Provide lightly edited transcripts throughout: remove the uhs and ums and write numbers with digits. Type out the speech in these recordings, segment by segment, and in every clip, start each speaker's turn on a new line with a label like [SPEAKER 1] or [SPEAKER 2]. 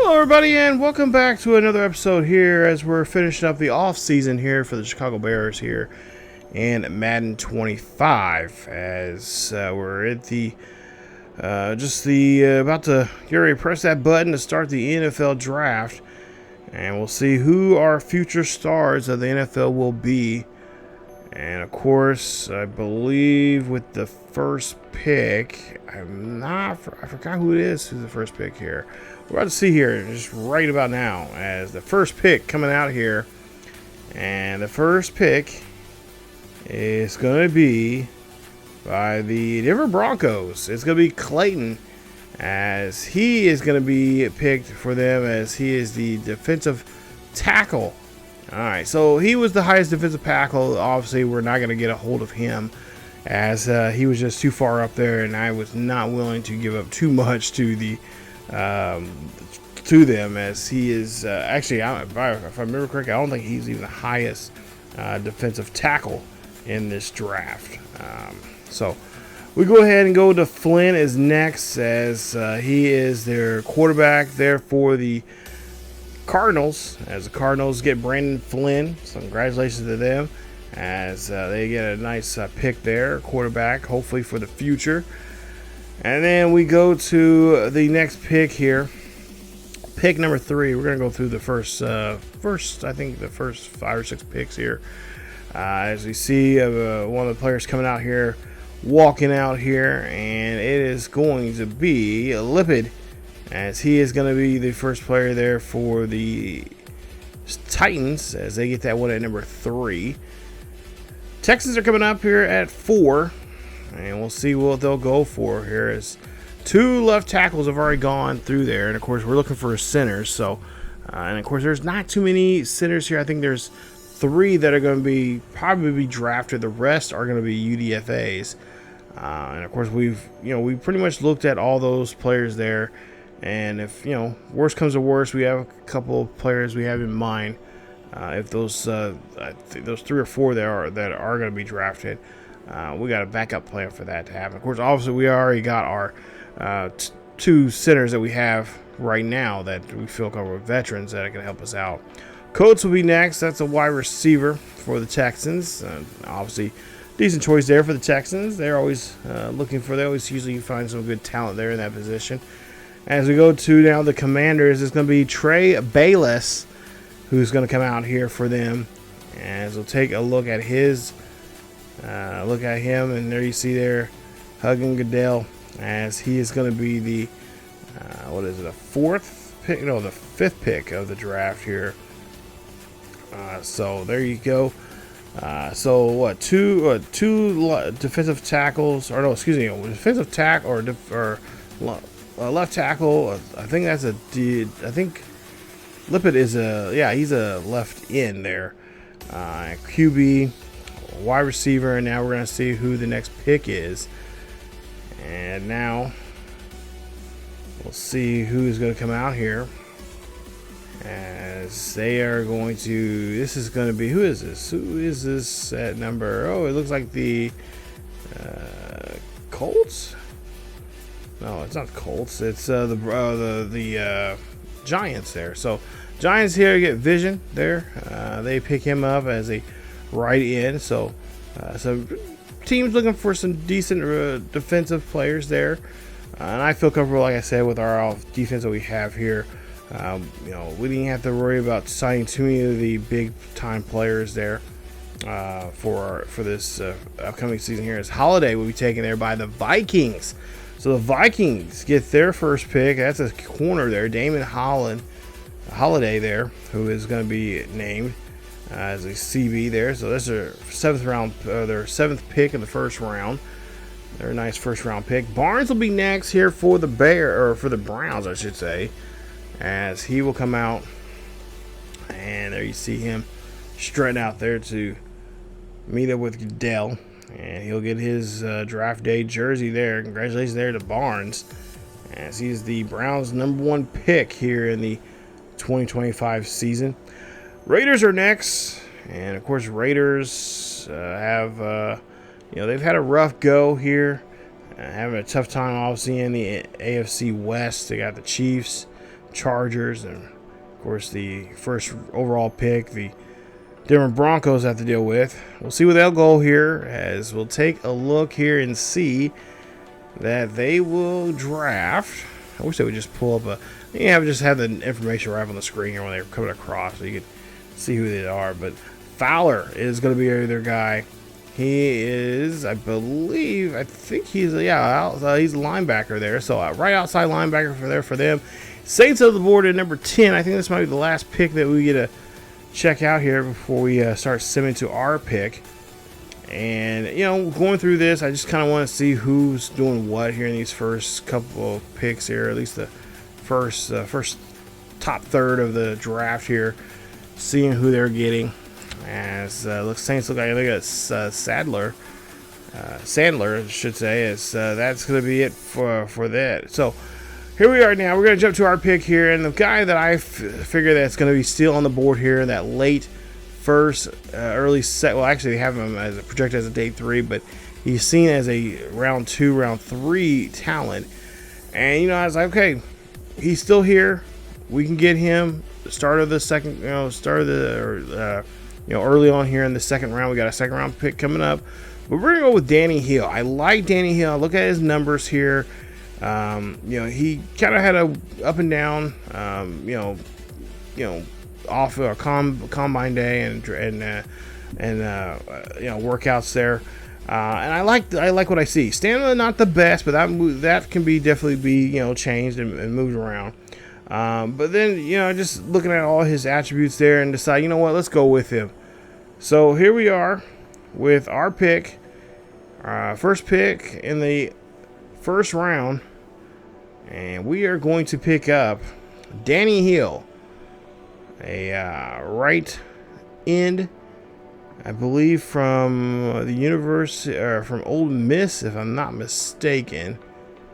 [SPEAKER 1] Hello everybody and welcome back to another episode here as we're finishing up the off season here for the Chicago Bears here in Madden 25 as we're at the about to get ready to press that button to start the NFL draft, and we'll see who our future stars of the NFL will be. And of course, I believe with the first pick, I forgot who it is who's the first pick here. We're about to see here just right about now as the first pick coming out here. And the first pick is going to be by the Denver Broncos. It's going to be Clayton, as he is going to be picked for them as he is the defensive tackle. All right, so he was the highest defensive tackle. Obviously, we're not going to get a hold of him as he was just too far up there, and I was not willing to give up too much to the to them, as he is actually, if I remember correctly, I don't think he's even the highest defensive tackle in this draft. So we go ahead and go to Flynn is next, as he is their quarterback there for the Cardinals, as the Cardinals get Brandon Flynn. So congratulations to them as they get a nice pick there, quarterback, hopefully for the future. And then we go to the next pick here, pick number 3. We're gonna go through the first I think the first 5 or 6 picks here, as we see one of the players coming out here, walking out here, and it is going to be Lipid, as he is going to be the first player there for the Titans as they get that one at number 3. Texans are coming up here at 4, and we'll see what they'll go for here, as 2 left tackles have already gone through there, and of course we're looking for centers. So and of course there's not too many centers here. I think there's 3 that are going to probably be drafted. The rest are going to be UDFAs, and of course we pretty much looked at all those players there. And if worst comes to worst, we have a couple of players we have in mind. If those I think those 3 or 4 that are going to be drafted, we got a backup plan for that to happen. Of course, obviously we already got our 2 centers that we have right now that we feel are veterans that can help us out. Coates will be next. That's a wide receiver for the Texans. Obviously, decent choice there for the Texans. They're always they always usually find some good talent there in that position. As we go to now the Commanders, it's going to be Trey Bayless who's going to come out here for them. As we'll take a look at him, and there you see there, Huggin Goodell, as he is going to be the the 4th pick? No, the 5th pick of the draft here. So there you go. So what? Two defensive tackles, or no, excuse me, defensive tackle or left tackle. I think that's I think Lipid is he's a left end there. QB, wide receiver, and now we're gonna see who the next pick is. And now we'll see who's gonna come out here, as they are going to. This is gonna be, who is this? Who is this at number? Oh, it looks like the Colts. No, it's not Colts. It's the Giants there. So Giants here get Vision there. They pick him up as a right end. So some teams looking for some decent defensive players there. And I feel comfortable, like I said, with our defense that we have here. We didn't have to worry about signing too many of the big time players there for this upcoming season here. As Holiday will be taken there by the Vikings. So the Vikings get their first pick. That's a corner there, Damon Holiday there, who is going to be named as a CB there. So that's their 7th pick in the first round. They're a nice first round pick. Barnes will be next here for the Browns, I should say, as he will come out, and there you see him strutting out there to meet up with Goodell. And he'll get his draft day jersey there. Congratulations there to Barnes, as he's the Browns' number 1 pick here in the 2025 season. Raiders are next, and of course Raiders have they've had a rough go here, having a tough time obviously in the AFC West. They got the Chiefs, Chargers, and of course the first overall pick the Denver Broncos have to deal with. We'll see where they'll go here, as we'll take a look here and see that they will draft. I wish they would just pull up just have the information right on the screen here when they're coming across so you can see who they are. But Fowler is going to be their guy. He is, I think he's he's a linebacker there. So right outside linebacker for them. Saints of the board at number 10. I think this might be the last pick that we get to check out here before we start simming to our pick. And going through this, I just kind of want to see who's doing what here in these first couple of picks here, at least the first top third of the draft here, seeing who they're getting. As Saints look like they got Sandler, I should say. As that's going to be it for that. So here we are now. We're going to jump to our pick here, and the guy that I figure that's going to be still on the board here in that late first, early set. Well, actually, they have him as projected as a day 3, but he's seen as a round 2, round 3 talent. And I was like, okay, he's still here. We can get him start of the second, early on here in the second round. We got a second round pick coming up, but we're gonna go with Danny Hill. I like Danny Hill. Look at his numbers here. He kind of had a up and down. Off a combine day and workouts there. And I like what I see. Stamina not the best, but that can definitely be changed and moved around. But then just looking at all his attributes there and decide, what, let's go with him. So here we are with our pick, first pick in the first round, and we are going to pick up Danny Hill, a right end, I believe, from the university or from Ole Miss, if I'm not mistaken.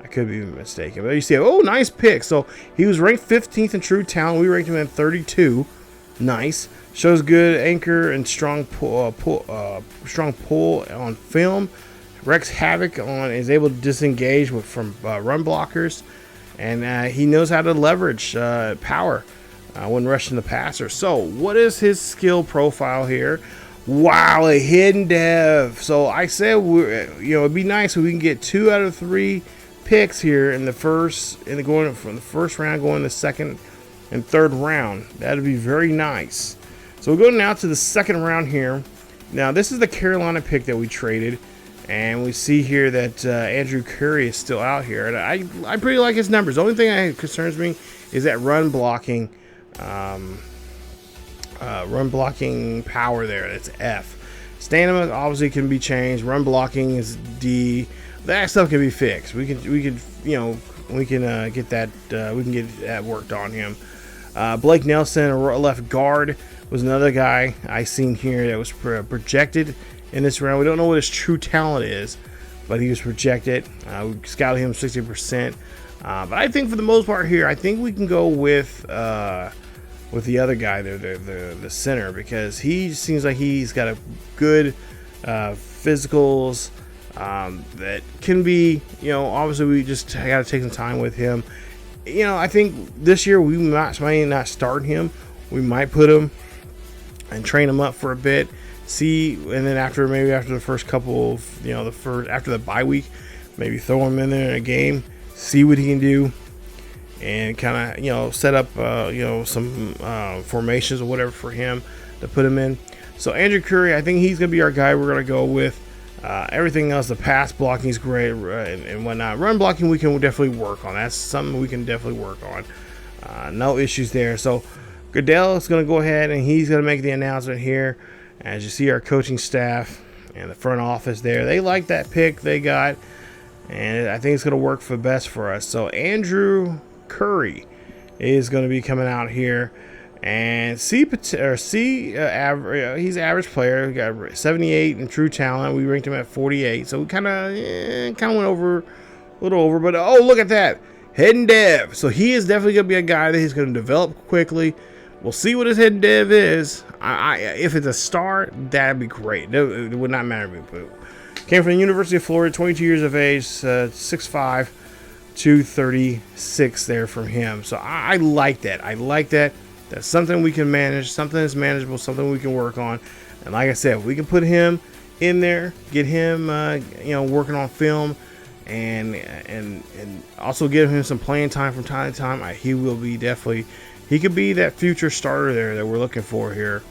[SPEAKER 1] I could be mistaken, but you see, nice pick. So he was ranked 15th in true talent. We ranked him at 32. Nice. Shows good anchor and strong pull on film. Wreaks havoc is able to disengage from run blockers, and he knows how to leverage power when rushing the passer. So what is his skill profile here? Wow, a hidden dev. So I said, it'd be nice if we can get 2 out of 3 picks here in the first, going from the first round, going the second and third round. That'd be very nice. So we're going now to the second round here. Now this is the Carolina pick that we traded, and we see here that Andrew Curry is still out here, and I pretty like his numbers. The only thing that concerns me is that run blocking power there. That's F. Stamina obviously can be changed. Run blocking is D. That stuff can be fixed. We can get that. We can get that worked on him. Blake Nelson, a left guard, was another guy I seen here that was projected in this round. We don't know what his true talent is, but he was projected. We scouted him 60%. But I think for the most part here, I think we can go with the other guy there, the center, because he seems like he's got a good physicals. That can be, obviously we just got to take some time with him. I think this year we might not start him. We might put him and train him up for a bit, see, and then after the first couple of, after the bye week, maybe throw him in there in a game, see what he can do, and kind of, set up, some formations or whatever for him to put him in. So Andrew Curry, I think he's going to be our guy we're going to go with. Everything else, the pass blocking is great and whatnot. Run blocking we can definitely work on. That's something we can definitely work on. No issues there. So Goodell is going to go ahead and he's going to make the announcement here. As you see, our coaching staff and the front office there, they like that pick they got, and I think it's going to work for best for us. So Andrew Curry is going to be coming out here. And he's an average player. We got 78 in true talent. We ranked him at 48, so we kind of went over a little over. But look at that, hidden dev. So he is definitely gonna be a guy that he's gonna develop quickly. We'll see what his hidden dev is. If it's a star, that'd be great. It would not matter to me. But came from the University of Florida, 22 years of age, 6'5", 236 there from him. So I like that. I like that. That's something we can manage, something that's manageable, something we can work on. And like I said, if we can put him in there, get him, working on film, and also give him some playing time from time to time, he will be definitely, he could be that future starter there that we're looking for here,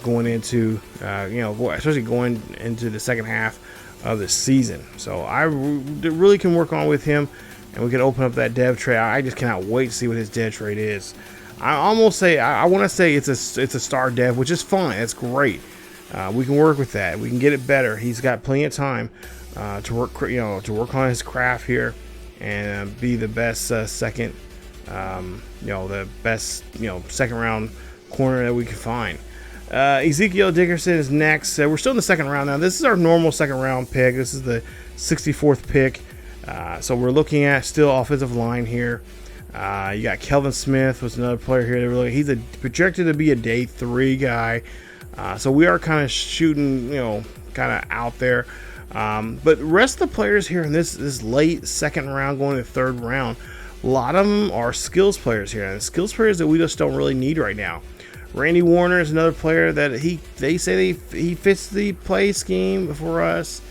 [SPEAKER 1] going into, especially going into the second half of the season. So I really can work on with him, and we can open up that dev trade. I just cannot wait to see what his dev trade is. I want to say it's a star dev, which is fine. That's great. We can work with that. We can get it better. He's got plenty of time to work on his craft here and be the best second round corner that we can find. Ezekiel Dickerson is next. We're still in the second round now. This is our normal second round pick. This is the 64th pick. So we're looking at still offensive line here. You got Kelvin Smith was another player here. He's projected to be a day 3 guy. So we are kind of shooting, kind of out there. But the rest of the players here in this late second round, going to the third round, a lot of them are skills players here, and skills players that we just don't really need right now. Randy Warner is another player that they say he fits the play scheme for us,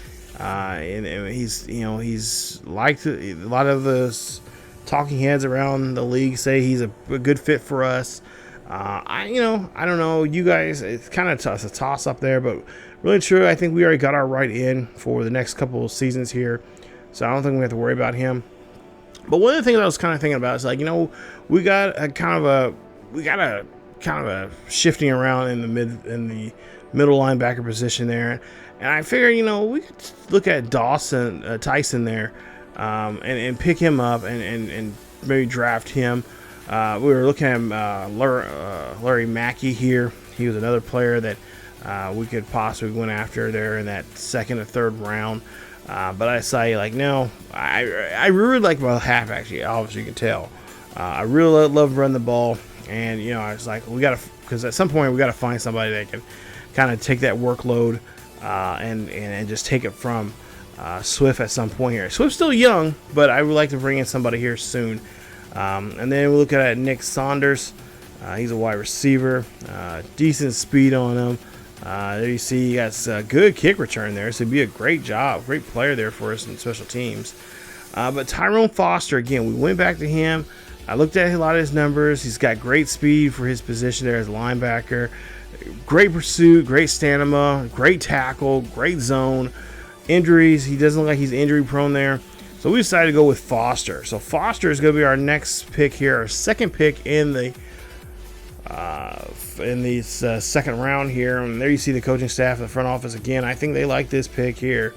[SPEAKER 1] and he's liked. A lot of the talking heads around the league say he's a good fit for us. I don't know, you guys, it's kind of a toss up there, but really true, I think we already got our right in for the next couple of seasons here, so I don't think we have to worry about him. But one of the things I was kind of thinking about is, like, we got a kind of a shifting around in the middle linebacker position there, and I figured, we could look at Tyson there, and pick him up and maybe draft him. We were looking at Larry Mackey here. He was another player that we could possibly went after there in that second or third round. But I say, no, I really like my half, actually. Obviously, you can tell. I really love running the ball. And, I was like, because at some point we got to find somebody that can kind of take that workload and just take it from Swift at some point here. Swift's still young, but I would like to bring in somebody here soon. And then we look at Nick Saunders. He's a wide receiver, decent speed on him. There you see he got a good kick return there, so it'd be a great player there for us in special teams. But Tyrone Foster, again, we went back to him. I looked at a lot of his numbers. He's got great speed for his position there as a linebacker. Great pursuit, great stamina, great tackle, great zone. Injuries, he doesn't look like he's injury prone there. So we decided to go with Foster. So Foster is going to be our next pick here, our second pick in the second round here. And there you see the coaching staff, the front office again. I think they like this pick here.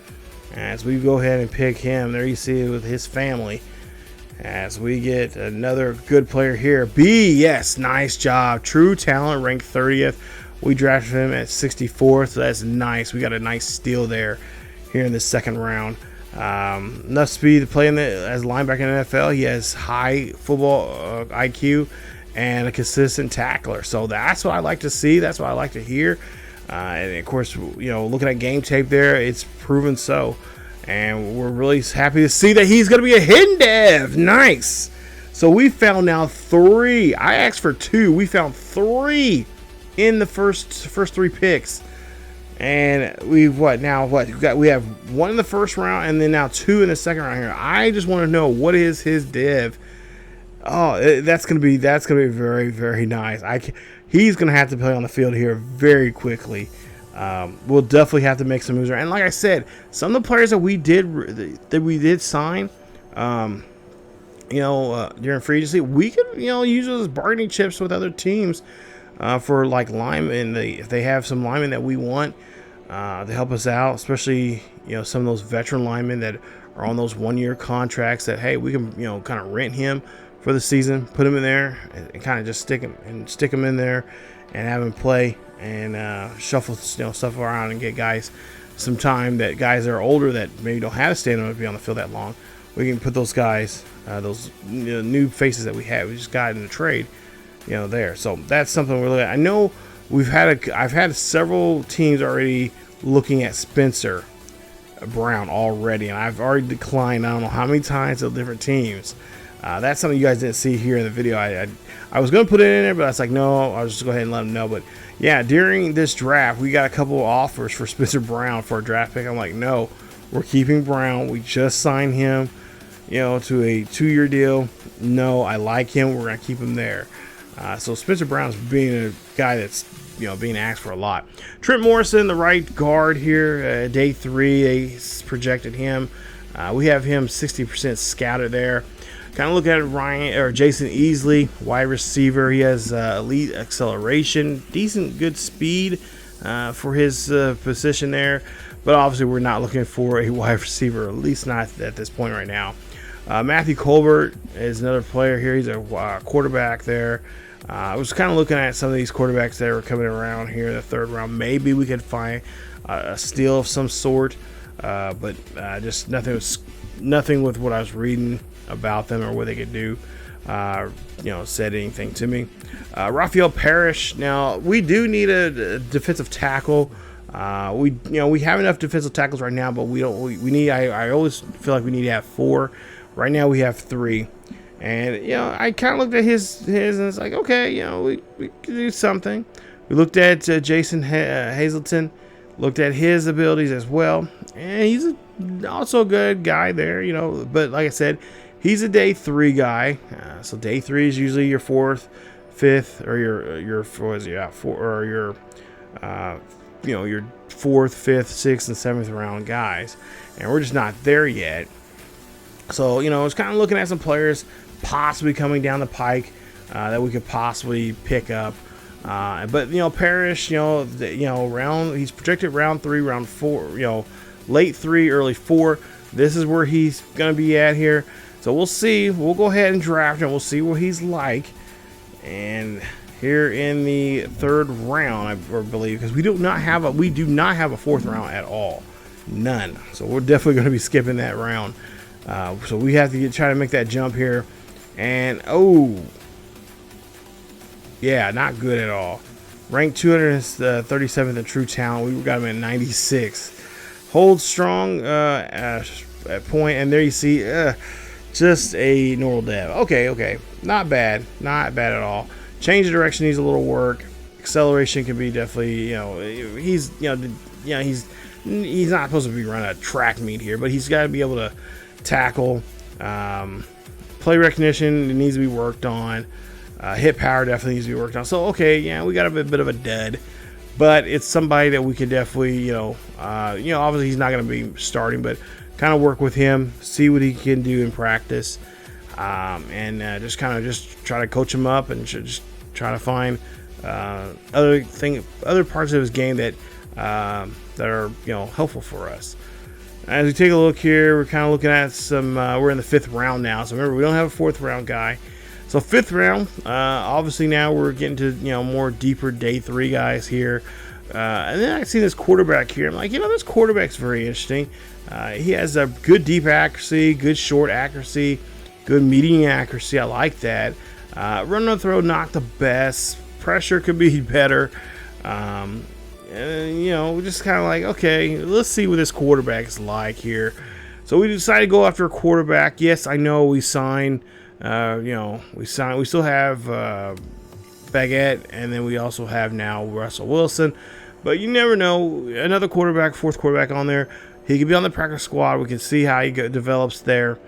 [SPEAKER 1] As we go ahead and pick him, there you see it with his family. As we get another good player here. Yes, nice job. True talent, ranked 30th. We drafted him at 64th, so that's nice. We got a nice steal there here in the second round. Enough speed to play as a linebacker in the NFL. He has high football IQ and a consistent tackler. So that's what I like to see. That's what I like to hear. And of course, looking at game tape there, it's proven so. And we're really happy to see that he's going to be a hidden dev. Nice. So we found now 3. I asked for 2. We found 3 in the first 3 picks. And we have 1 in the first round and then now 2 in the second round here. I just want to know, what is his dev? Oh, that's gonna be very, very nice. He's gonna have to play on the field here very quickly. We'll definitely have to make some moves. And like I said, some of the players that we did sign, during free agency, we could use those bargaining chips with other teams for like linemen. If they have some linemen that we want to help us out, especially some of those veteran linemen that are on those 1-year contracts, that hey, we can kind of rent him for the season, put him in there, and kind of just stick him in there and have him play and shuffle stuff around and get guys some time. That guys that are older that maybe don't have to stand up to be on the field that long, we can put those guys, those new faces that we just got in the trade, there. So that's something we're looking at. I know I've had several teams already looking at Spencer Brown already, and I've already declined I don't know how many times to different teams. That's something you guys didn't see here in the video. I was going to put it in there, but I was like, no, I'll just go ahead and let them know. But yeah, during this draft, we got a couple of offers for Spencer Brown for a draft pick. I'm like, no, we're keeping Brown. We just signed him, to a 2-year deal. No, I like him. We're going to keep him there. So Spencer Brown's being a guy that's, being asked for a lot. Trent Morrison, the right guard here, day 3, they projected him. We have him 60% scouted there. Kind of look at Jason Easley, wide receiver. He has elite acceleration, decent good speed for his position there. But obviously, we're not looking for a wide receiver, at least not at this point right now. Matthew Colbert is another player here. He's a quarterback there. I was kind of looking at some of these quarterbacks that were coming around here in the 3rd round. Maybe we could find a steal of some sort, but just nothing with what I was reading about them or what they could do, said anything to me. Rafael Parrish. Now we do need a defensive tackle. We have enough defensive tackles right now, but we need. I always feel like we need to have 4. Right now we have 3. And, I kind of looked at his and it's like, okay, we can do something. We looked at Jason Hazelton, looked at his abilities as well. And he's also a good guy there, But like I said, he's a day 3 guy. So day 3 is usually your 4th, 5th, or your 4th, 5th, 6th, and 7th round guys. And we're just not there yet. So, I was kind of looking at some players possibly coming down the pike that we could possibly pick up. But Parrish, he's projected round 3, round 4, late 3, early 4. This is where he's going to be at here. So we'll see. We'll go ahead and draft him. We'll see what he's like. And here in the 3rd round, I believe, because we do not have a 4th round at all. None. So we're definitely going to be skipping that round. So we have to try to make that jump here. And, yeah, not good at all. Ranked 237th in true talent. We got him at 96. Holds strong at point. And there you see just a normal dev. Okay. Not bad. Not bad at all. Change of direction needs a little work. Acceleration can be definitely, he's not supposed to be running a track meet here, but he's got to be able to tackle. Play recognition needs to be worked on. Hit power definitely needs to be worked on. So we got a bit of a dud, but it's somebody that we could definitely obviously he's not going to be starting, but kind of work with him, see what he can do in practice, and just try to coach him up and just try to find other parts of his game that are helpful for us. As we take a look here, we're kind of looking at some, we're in the 5th round now. So remember, we don't have a 4th round guy. So 5th round, obviously now we're getting to, more deeper day 3 guys here. And then I see this quarterback here. I'm like, this quarterback's very interesting. He has a good deep accuracy, good short accuracy, good medium accuracy. I like that. Run and throw, not the best. Pressure could be better. And, just kind of like, okay, let's see what this quarterback is like here. So we decided to go after a quarterback. Yes, I know we signed, we still have Baguette, and then we also have now Russell Wilson. But you never know, another quarterback, 4th quarterback on there. He could be on the practice squad. We can see how he develops there.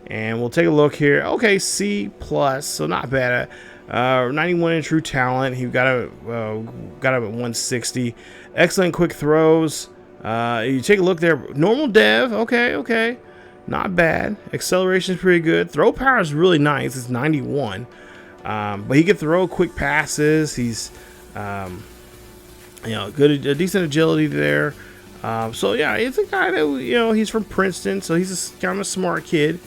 [SPEAKER 1] And we'll take a look here. Okay, C+, so not bad. 91 in true talent. He got him at 160. Excellent quick throws. You take a look there. Normal dev. Okay. Not bad. Acceleration is pretty good. Throw power is really nice. It's 91. But he can throw quick passes. He's good, decent agility there. So yeah, it's a guy that he's from Princeton, so he's kind of a smart kid.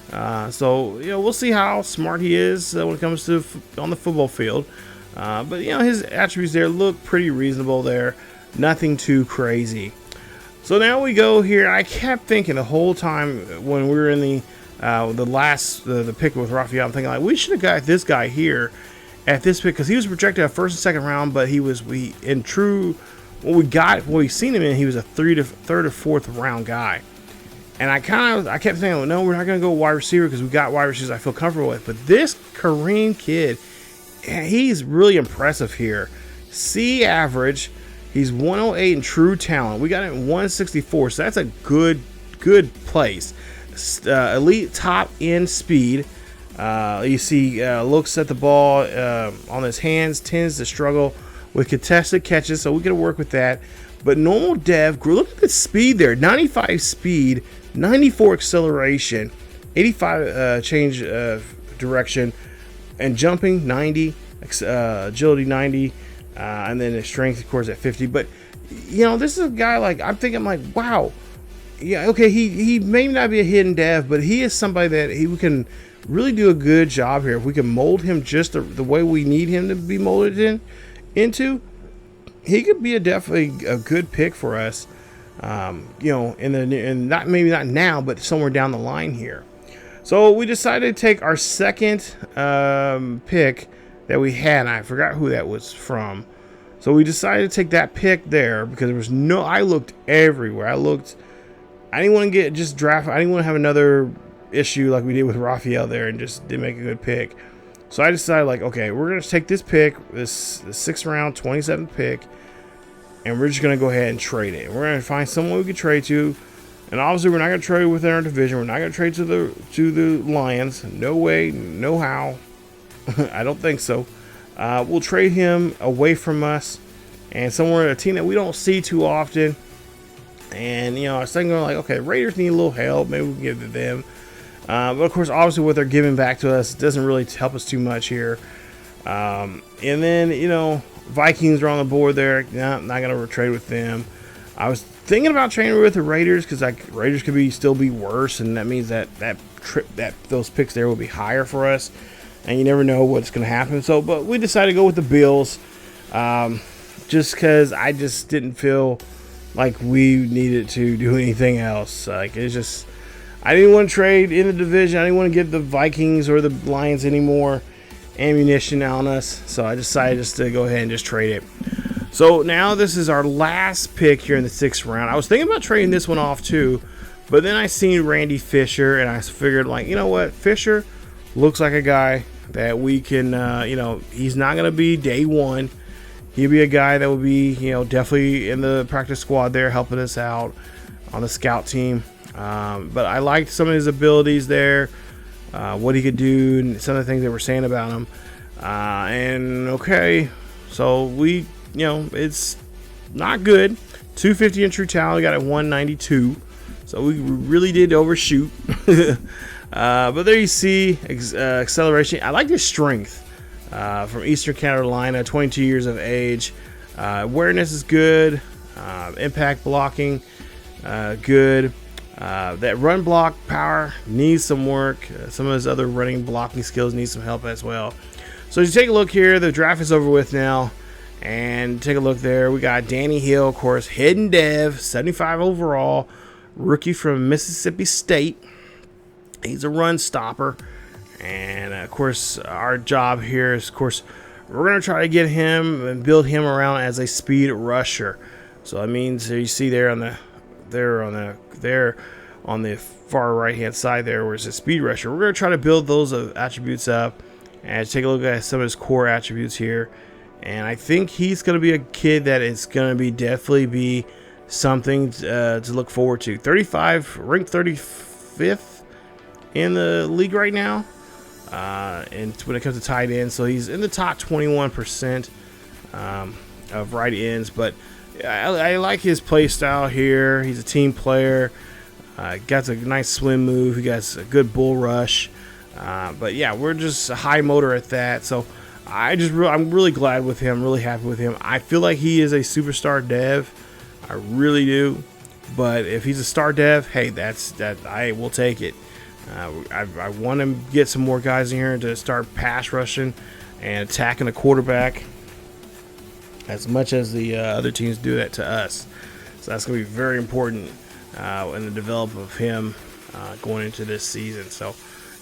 [SPEAKER 1] So we'll see how smart he is when it comes to on the football field. But his attributes there look pretty reasonable there. Nothing too crazy. So now we go here. I kept thinking the whole time when we were in the pick with Rafael, I'm thinking like we should have got this guy here at this pick because he was projected a 1st and 2nd round, but he in true what we seen him in, he was a third or fourth round guy. And I kept saying, no, we're not going to go wide receiver because we got wide receivers I feel comfortable with. But this Kareem kid, he's really impressive here. C average, he's 108 in true talent. We got him at 164, so that's a good place. Elite top end speed. You see, looks at the ball on his hands, tends to struggle with contested catches, so we got to work with that. But normal dev, look at the speed there, 95 speed, 94 acceleration, 85 change direction, and jumping 90, agility 90, and then his strength, of course, at 50. But you know, this is a guy I'm like, wow, yeah, okay, he may not be a hidden dev, but he is somebody that we can really do a good job here. If we can mold him just the way we need him to be molded into, he could be definitely a good pick for us. You know, maybe not now, but somewhere down the line here. So we decided to take our second pick that we had. And I forgot who that was from. So we decided to take that pick there because there was I looked everywhere. I didn't want to just draft. I didn't want to have another issue like we did with Raphael there and just didn't make a good pick. So I decided, like, okay, we're going to take this pick, this 6th round, 27th pick, and we're just going to go ahead and trade it. We're going to find someone we can trade to. And obviously, we're not going to trade within our division. We're not going to trade to the Lions. No way, no how. I don't think so. We'll trade him away from us and somewhere, a team that we don't see too often. And, you know, I was thinking, like, okay, Raiders need a little help. Maybe we can give it to them. But, of course, obviously, what they're giving back to us doesn't really help us too much here. And then, you know, Vikings are on the board there. No, not going to trade with them. I was thinking about trading with the Raiders because, like, Raiders could still be worse, and that means that those picks there will be higher for us. And you never know what's going to happen. So, but we decided to go with the Bills just because I just didn't feel like we needed to do anything else. Like, it's just, I didn't want to trade in the division. I didn't want to give the Vikings or the Lions any more ammunition on us. So I decided just to go ahead and just trade it. So now this is our last pick here in the 6th round. I was thinking about trading this one off too, but then I seen Randy Fisher and I figured, like, you know what? Fisher looks like a guy that we can, you know, he's not going to be day one. He'll be a guy that will be, you know, definitely in the practice squad there helping us out on the scout team. But I liked some of his abilities there, what he could do, and some of the things they were saying about him. And okay, so we, you know, it's not good. 250 in true talent, we got at 192. So we really did overshoot. But there you see acceleration. I like his strength. From Eastern Carolina, 22 years of age. Awareness is good. Impact blocking, good. That run block power needs some work. Some of his other running blocking skills need some help as well. So as you take a look here, the draft is over with now. And take a look there. We got Danny Hill, of course, hidden dev, 75 overall, rookie from Mississippi State. He's a run stopper. And, of course, our job here is, of course, we're going to try to get him and build him around as a speed rusher. So that means you see there on the far right-hand side there where it's a speed rusher. We're going to try to build those attributes up and take a look at some of his core attributes here. And I think he's going to be a kid that is going to be definitely be something to look forward to. 35, ranked 35th in the league right now. And when it comes to tight ends, so he's in the top 21% of right ends. But I like his play style here. He's a team player. Got a nice swim move. He got a good bull rush. But yeah, we're just a high motor at that. So I'm really glad with him. Really happy with him. I feel like he is a superstar dev. I really do. But if he's a star dev, hey, I will take it. I want to get some more guys in here to start pass rushing and attacking the quarterback as much as the other teams do that to us. So that's going to be very important in the development of him going into this season. So,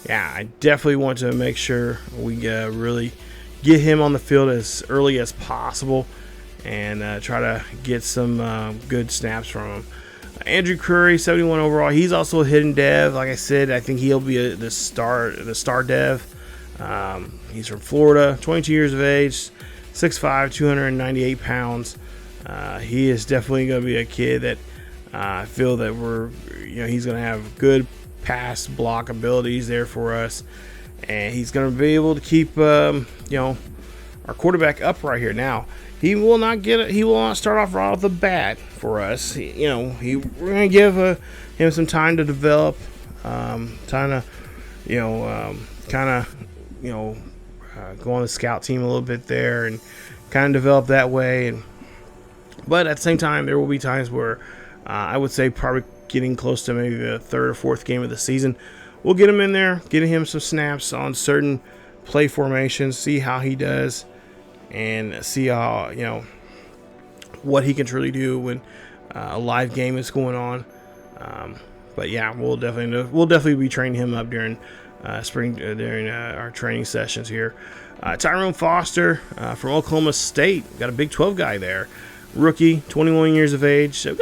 [SPEAKER 1] yeah, I definitely want to make sure we really get him on the field as early as possible and try to get some good snaps from him. Andrew Curry, 71 overall. He's also a hidden dev. Like I said, I think he'll be the star dev. He's from Florida, 22 years of age, 6'5", 298 pounds. He is definitely going to be a kid that I feel that he's going to have good pass block abilities there for us, and he's going to be able to keep our quarterback upright here. Now, he will not start off right off the bat for us. We're going to give him some time to develop, go on the scout team a little bit there and kind of develop that way. But at the same time, there will be times where I would say probably getting close to maybe the third or fourth game of the season, we'll get him in there, getting him some snaps on certain play formations, see how he does, and see how what he can truly do when a live game is going on. But yeah, we'll definitely be training him up during spring during our training sessions here. Tyrone Foster from Oklahoma State, got a Big 12 guy there, rookie, 21 years of age. So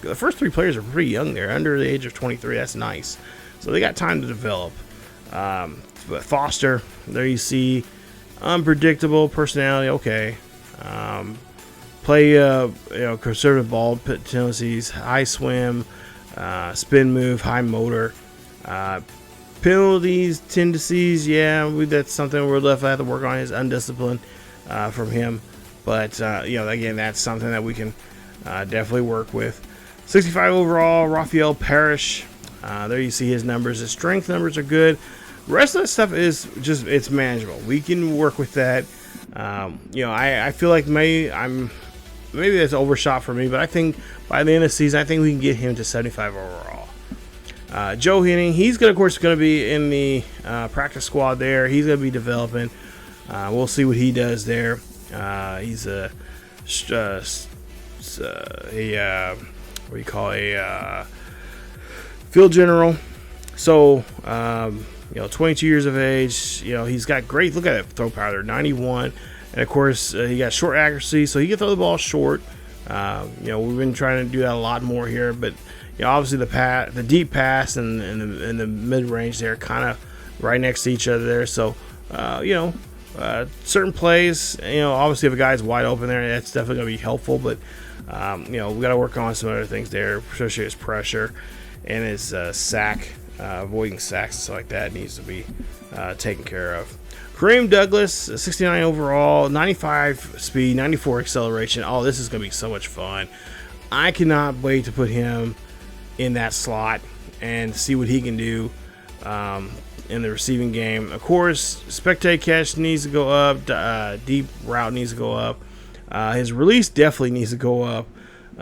[SPEAKER 1] the first three players are pretty young there, under the age of 23. That's nice. So they got time to develop. But Foster, there you see, unpredictable personality. Okay, play conservative ball tendencies, high swim, spin move, high motor, penalties tendencies. Yeah, that's something we're left have to work on. Is undisciplined from him, but again, that's something that we can definitely work with. 65 overall, Rafael Parrish. There you see his numbers. His strength numbers are good. The rest of that stuff is it's manageable. We can work with that. I feel like maybe that's overshot for me, but I think by the end of the season, I think we can get him to 75 overall. Joe Henning, he's of course going to be in the practice squad there. He's going to be developing. We'll see what he does there. He's a field general. So 22 years of age. He's got great. Look at that throw power there, 91, and of course he got short accuracy, so he can throw the ball short. We've been trying to do that a lot more here, but obviously the deep pass and the mid range there, kind of right next to each other there. So certain plays, obviously if a guy's wide open there, that's definitely going to be helpful. But we got to work on some other things there, especially his pressure and his sack. Avoiding sacks and stuff like that needs to be taken care of. Kareem Douglas, 69 overall, 95 speed, 94 acceleration. Oh, this is going to be so much fun. I cannot wait to put him in that slot and see what he can do in the receiving game. Of course, spectate catch needs to go up. Deep route needs to go up. His release definitely needs to go up.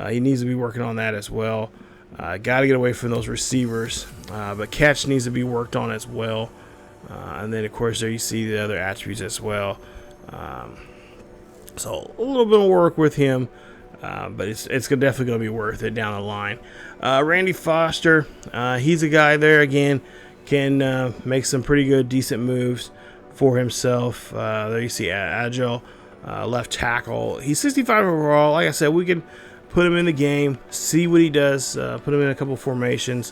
[SPEAKER 1] He needs to be working on that as well. Got to get away from those receivers, but catch needs to be worked on as well. And then, of course, there you see the other attributes as well. So a little bit of work with him, but it's definitely going to be worth it down the line. Randy Foster, he's a guy there again, can make some pretty good, decent moves for himself. There you see agile left tackle. He's 65 overall. Like I said, we can put him in the game, see what he does, put him in a couple formations,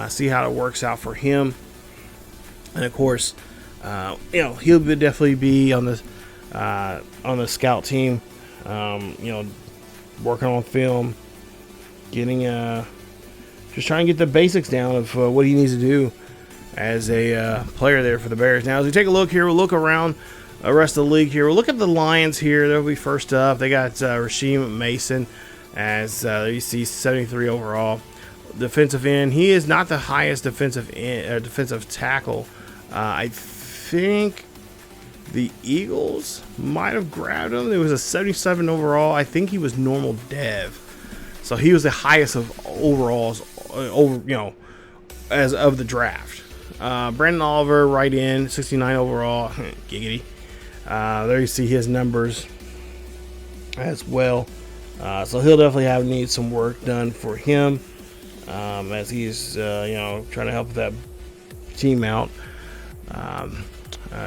[SPEAKER 1] see how it works out for him. And of course, he'll definitely be on the scout team, working on film, getting just trying to get the basics down of what he needs to do as a player there for the Bears. Now, as we take a look here, we'll look around the rest of the league here. We'll look at the Lions here. They'll be first up. They got Rasheem Mason as you see 73 overall. Defensive end. He is not the highest defensive tackle. I think the Eagles might have grabbed him. It was a 77 overall. I think he was normal dev. So he was the highest of overalls as of the draft. Brandon Oliver, right in, 69 overall. Giggity. There you see his numbers as well. So he'll definitely need some work done for him as he's trying to help that team out.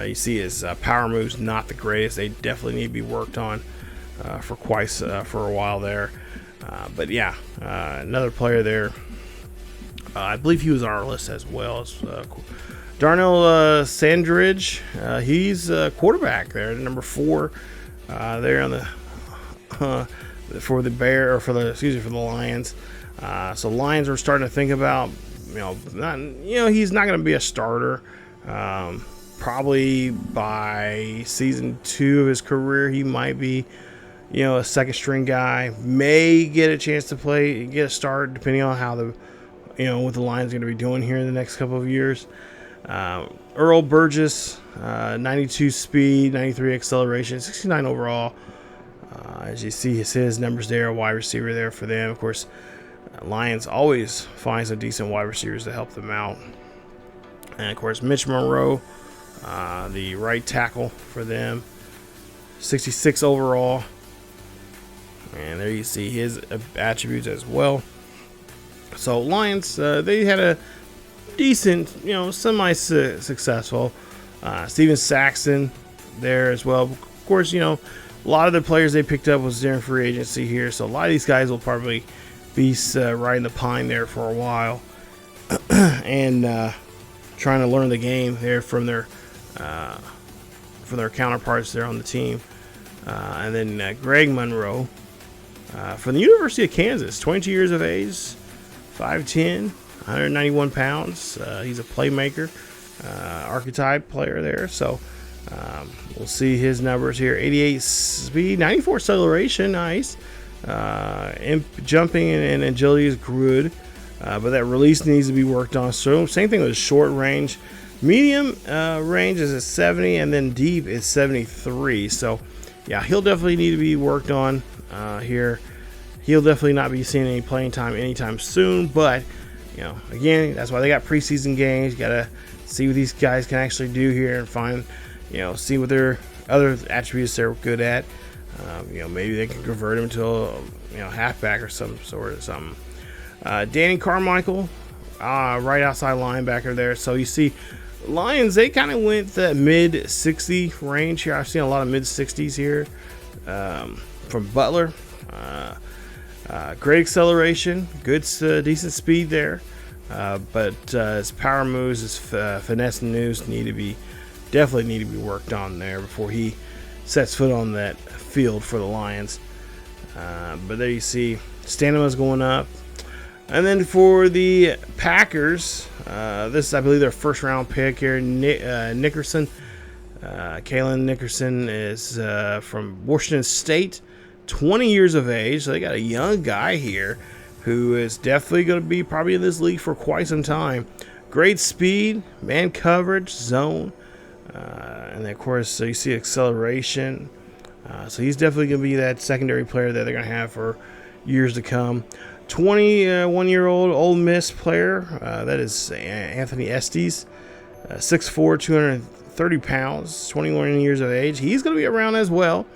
[SPEAKER 1] You see his power moves not the greatest. They definitely need to be worked on. for a while there. But yeah, another player there. I believe he was on our list as well. As, Darnell Sandridge, he's a quarterback there, number 4 there on the for the for the Lions. So Lions are starting to think about, he's not going to be a starter. Probably by season 2 of his career, he might be, a second string guy. May get a chance to get a start, depending on how what the Lions are going to be doing here in the next couple of years. Earl Burgess, 92 speed, 93 acceleration, 69 overall. As you see his numbers there, wide receiver there for them. Of course, Lions always find some decent wide receivers to help them out. And of course, Mitch Monroe, the right tackle for them, 66 overall. And there you see his attributes as well. So Lions, they had a decent, semi-successful. Steven Saxon there as well. Of course, a lot of the players they picked up was during free agency here. So a lot of these guys will probably be riding the pine there for a while. And trying to learn the game there from their counterparts there on the team. And then Greg Monroe from the University of Kansas, 22 years of age, 5'10", 191 pounds. He's a playmaker, archetype player there. So we'll see his numbers here. 88 speed, 94 acceleration, nice. Jumping and agility is good. But that release needs to be worked on. So same thing with short range. Medium range is at 70, and then deep is 73. So yeah, he'll definitely need to be worked on here. He'll definitely not be seeing any playing time anytime soon. But again, that's why they got preseason games. You gotta see what these guys can actually do here and find, see what their other attributes they're good at. Maybe they can convert him to a halfback or some sort of something. Danny Carmichael, right outside linebacker there. So you see, Lions, they kind of went the mid-60 range here. I've seen a lot of mid-60s here from Butler. Great acceleration, good, decent speed there. But his power moves, his finesse moves definitely need to be worked on there before he sets foot on that field for the Lions. But there you see, stamina's going up. And then for the Packers, this is, I believe, their first round pick here. Nickerson, Kalen Nickerson is from Washington State, 20 years of age. So they got a young guy here who is definitely going to be probably in this league for quite some time. Great speed, man coverage, zone, and then of course, so you see acceleration. So he's definitely going to be that secondary player that they're going to have for years to come. 21-year-old Ole Miss player, that is Anthony Estes, 6'4", 230 pounds, 21 years of age. He's going to be around as well.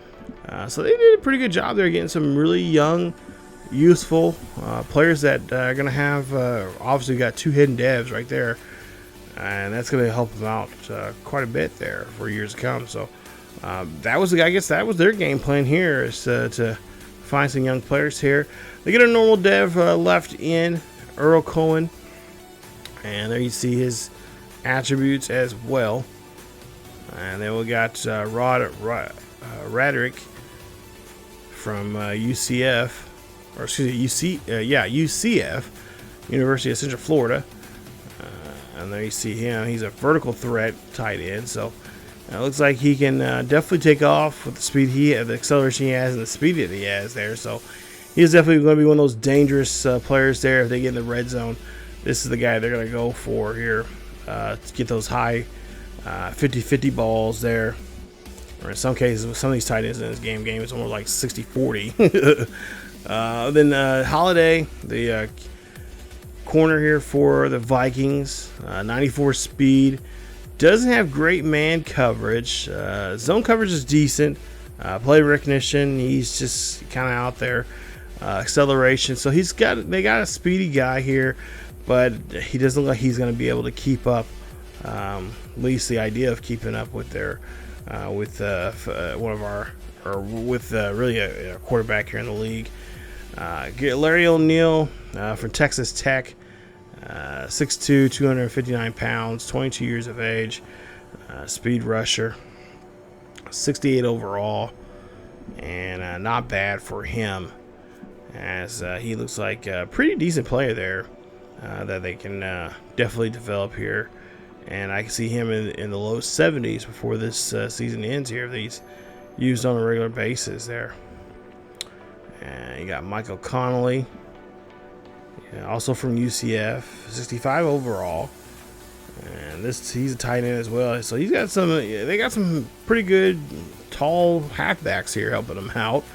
[SPEAKER 1] So they did a pretty good job there getting some really young, youthful players that are going to have, obviously got 2 hidden devs right there. And that's going to help them out quite a bit there for years to come. So that was their game plan here, is to find some young players here. They get a normal dev left in, Earl Cohen. And there you see his attributes as well. And then we got Radrick from UCF, or excuse me, UCF, University of Central Florida. And there you see him. He's a vertical threat tight end. So it looks like he can definitely take off with the speed the acceleration he has, and the speed that he has there. So he's definitely going to be one of those dangerous players there if they get in the red zone. This is the guy they're going to go for here to get those high 50-50 balls there. Or in some cases, with some of these tight ends in this game, it's almost like 60-40. Then Holiday, the corner here for the Vikings, 94 speed. Doesn't have great man coverage. Zone coverage is decent. Play recognition, he's just kind of out there. Acceleration, so they got a speedy guy here, but he doesn't look like he's going to be able to keep up. At least the idea of keeping up with their with one of our, or with really a quarterback here in the league. Get Larry O'Neal from Texas Tech, 6'2", 259 pounds, 22 years of age, speed rusher, 68 overall, and not bad for him, as he looks like a pretty decent player there that they can definitely develop here. And I can see him in the low 70s before this season ends here, if he's used on a regular basis there. And you got Michael Connolly, also from UCF, 65 overall. And he's a tight end as well. So he's got they got some pretty good tall halfbacks here helping them out.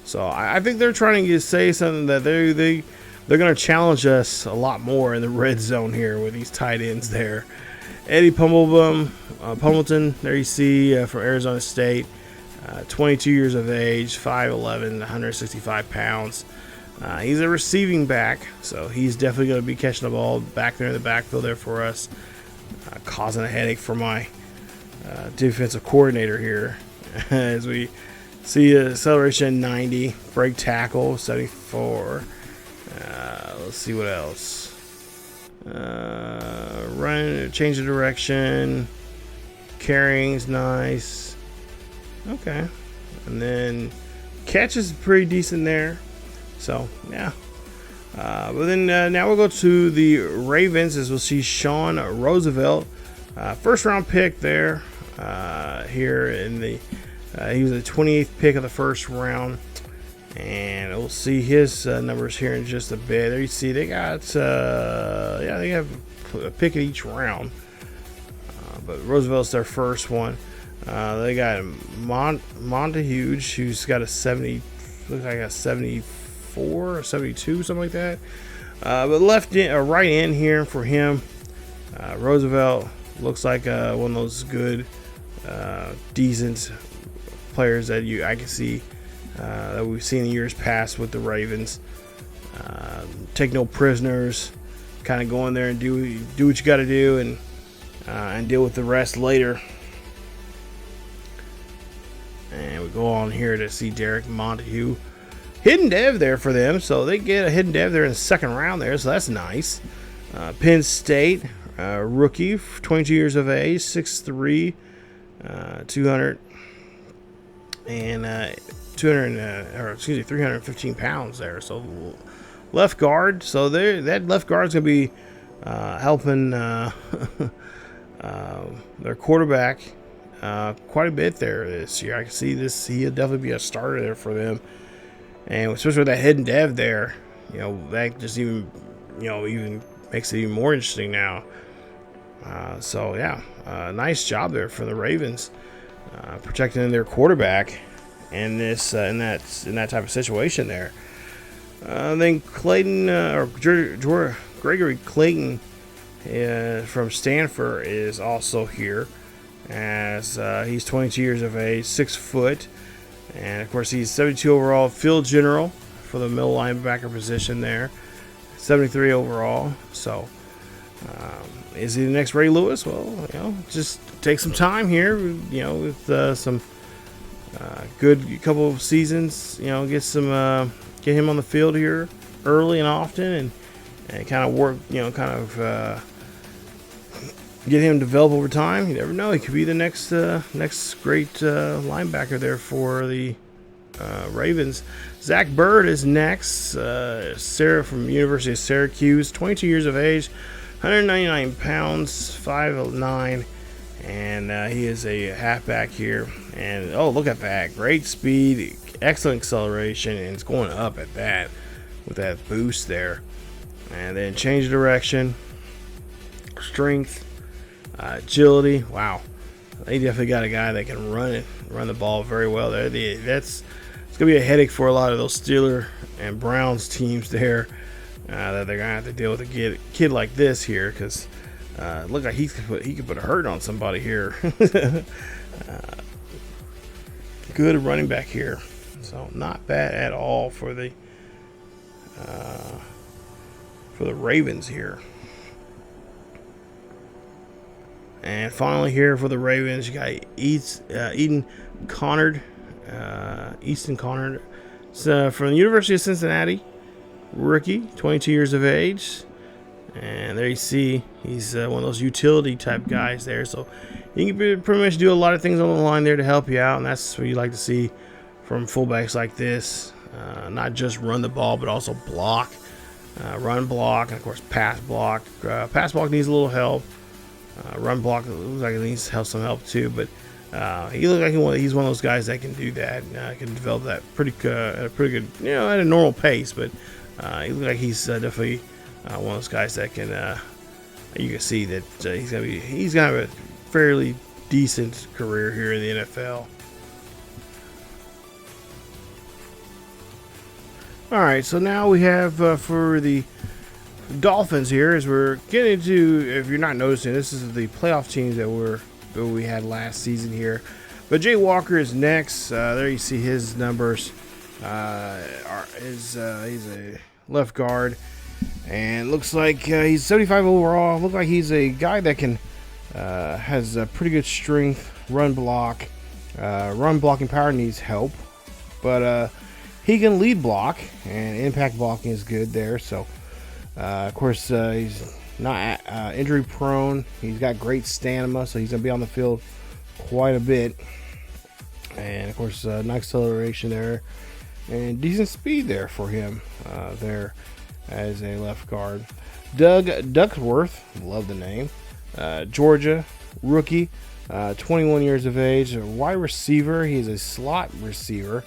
[SPEAKER 1] So I think they're trying to say something that they're going to challenge us a lot more in the red zone here with these tight ends there. Eddie Pumelton, there you see from Arizona State, 22 years of age, 5'11", 165 pounds. He's a receiving back, so he's definitely going to be catching the ball back there in the backfield there for us, causing a headache for my defensive coordinator here. As we see acceleration 90, break tackle 74. Let's see what else. Run, change of direction, carrying's nice. Okay, and then catch is pretty decent there. So yeah, but then now we'll go to the Ravens, as we'll see Sean Roosevelt, first round pick there. Here in the he was the 28th pick of the first round, and we'll see his numbers here in just a bit. There you see they got they have a pick at each round, but Roosevelt's their first one. They got Montahuge, who's got a 70, looks like a 74 or 72, something like that. But left in, right in here for him. Roosevelt looks like one of those good, decent players that I can see that we've seen in years past with the Ravens. Take no prisoners, kind of go in there and do what you got to do, and deal with the rest later. And we go on here to see Derek Montague, hidden dev there for them, so they get a hidden dev there in the second round there, so that's nice. Penn State rookie, 22 years of age, 6'3", 315 pounds there. So left guard, so that left guard's gonna be helping their quarterback quite a bit there this year. I can see this; he'll definitely be a starter there for them, and especially with that hidden dev there, that just even makes it even more interesting now. So yeah, nice job there for the Ravens, protecting their quarterback in this in that type of situation there. Then Clayton Gregory Clayton from Stanford is also here, as he's 22 years of age, 6 foot, and of course he's 72 overall, field general for the middle linebacker position there, 73 overall. So is he the next Ray Lewis? Well, just take some time here, with some good couple of seasons, get him on the field here early and often, and kind of work, get him develop over time. You never know; he could be the next great linebacker there for the Ravens. Zach Bird is next. Sarah from University of Syracuse, 22 years of age, 199 pounds, 5'9", and he is a halfback here. And look at that, great speed, excellent acceleration, and it's going up at that with that boost there. And then change of direction, strength, agility. Wow, they definitely got a guy that can run the ball very well there. It's gonna be a headache for a lot of those Steelers and Browns teams there, that they're gonna have to deal with a kid like this here, because look like he could put a hurt on somebody here. Good running back here, so not bad at all for the Ravens here. And finally here for the Ravens, you got Easton Connard. Easton Connard. So from the University of Cincinnati, rookie, 22 years of age. And there you see he's one of those utility type guys there. So you can pretty much do a lot of things on the line there to help you out. And that's what you like to see from fullbacks like this. Not just run the ball, but also block. Run block, and of course pass block. Pass block needs a little help. Run block looks like it needs some help too. But he looks like he's one of those guys that can do that. Can develop that at a pretty good, at a normal pace. But he looks like he's definitely one of those guys that can. You can see that he's gonna have a fairly decent career here in the NFL. All right, so now we have for the Dolphins here, as we're getting into, if you're not noticing, this is the playoff teams that we had last season here. But Jay Walker is next. There you see his numbers. He's a left guard, and looks like he's 75 overall. Looks like he's a guy that can has a pretty good strength, run block. Run blocking power needs help, but he can lead block, and impact blocking is good there. So, of course, he's not injury prone. He's got great stamina, so he's going to be on the field quite a bit. And, of course, nice acceleration there and decent speed there for him there as a left guard. Doug Duckworth, love the name. Georgia, rookie, 21 years of age, a wide receiver. He's a slot receiver.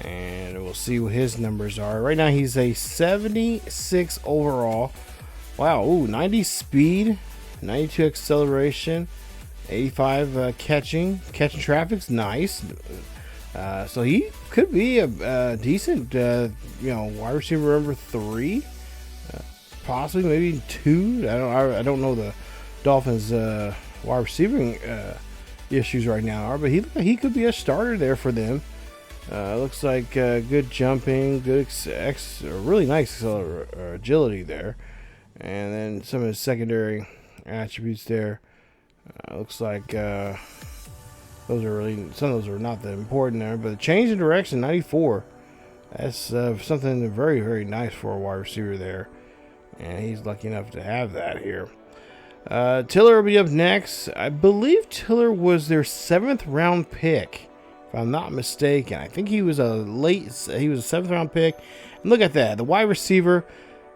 [SPEAKER 1] And we'll see what his numbers are. Right now, he's a 76 overall. Wow, 90 speed, 92 acceleration, 85 catching traffic's nice. So he could be a decent, wide receiver number 3, possibly maybe 2. I don't know the Dolphins' wide receiving issues right now, but he could be a starter there for them. Looks like good jumping, good really nice agility there, and then some of his secondary attributes there. Looks like some of those are not that important there, but the change in direction, 94. That's something very, very nice for a wide receiver there, and he's lucky enough to have that here. Tiller will be up next. I believe Tiller was their 7th round pick, if I'm not mistaken. I think he was a 7th round pick. And look at that, the wide receiver,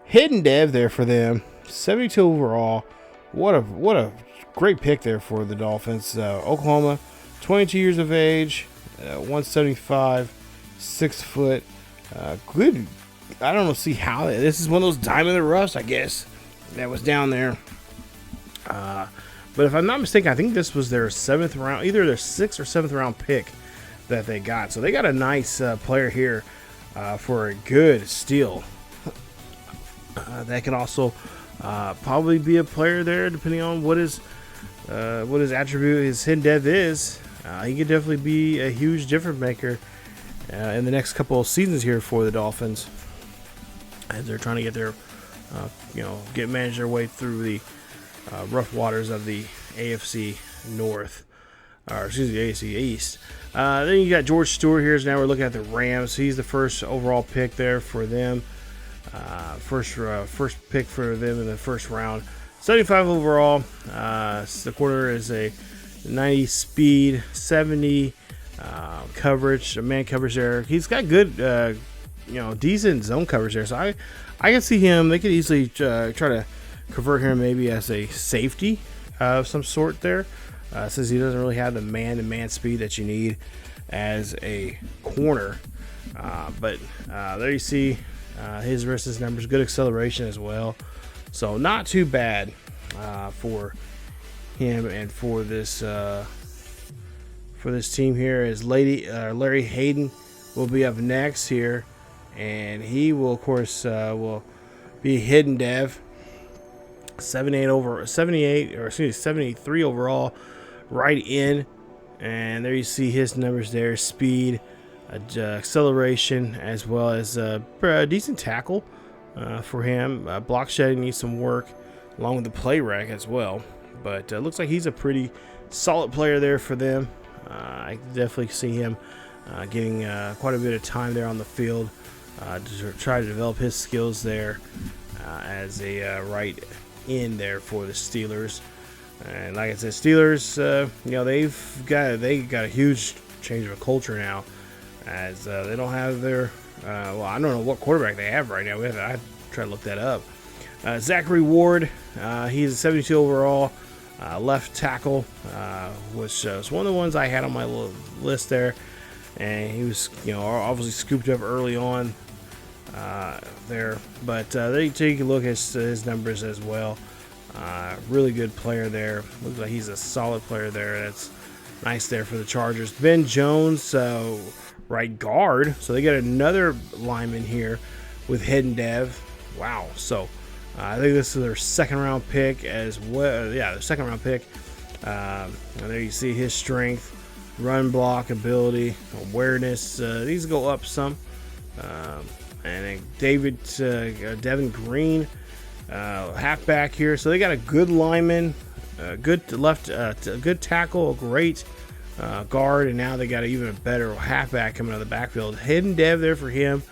[SPEAKER 1] hidden dev there for them, 72 overall. What a great pick there for the Dolphins. Oklahoma, 22 years of age, 175, 6 foot. Good. I don't know. See how this is one of those diamond in the rough, I guess, that was down there. But if I'm not mistaken, I think this was their 7th round, either their 6th or 7th round pick that they got. So they got a nice player here for a good steal. That can also probably be a player there, depending on what his attribute, his hidden dev is. He could definitely be a huge difference maker in the next couple of seasons here for the Dolphins, as they're trying to get their manage their way through the rough waters of the AFC North. The AFC East. Then you got George Stewart here. Now we're looking at the Rams. He's the first overall pick there for them. First pick for them in the first round. 75 overall. The quarter is a 90 speed, 70 coverage, man coverage there. He's got good, decent zone coverage there. So I can see him. They could easily try to convert him maybe as a safety of some sort there. Since he doesn't really have the man-to-man speed that you need as a corner. But there you see his versus numbers, good acceleration as well. So not too bad for him and for this team here. As Larry Hayden will be up next here, and he will, of course, will be hidden dev. 73 overall, right in, and there you see his numbers there: speed, acceleration, as well as a decent tackle for him. Block shedding needs some work, along with the play rec as well. but looks like he's a pretty solid player there for them. I definitely see him getting quite a bit of time there on the field to try to develop his skills there as a right end there for the Steelers. And like I said, Steelers, you know, they got a huge change of a culture now, as they don't have their well, I don't know what quarterback they have right now. I try to look that up. Zachary Ward, he's a 72 overall left tackle, which was one of the ones I had on my list there, and he was, you know, obviously scooped up early on there, but they take a look at his numbers as well. Really good player there. Looks like he's a solid player there. That's nice there for the Chargers. Ben Jones, right guard. So they got another lineman here with Hidden Dev. Wow. So I think this is their second round pick as well. Yeah, their second round pick. And there you see his strength, run block ability, awareness. These go up some. And then Devin Green, halfback here. So they got a good lineman, good left, good tackle, a great guard, and now they got even a better halfback coming out of the backfield. Hidden Dev there for him.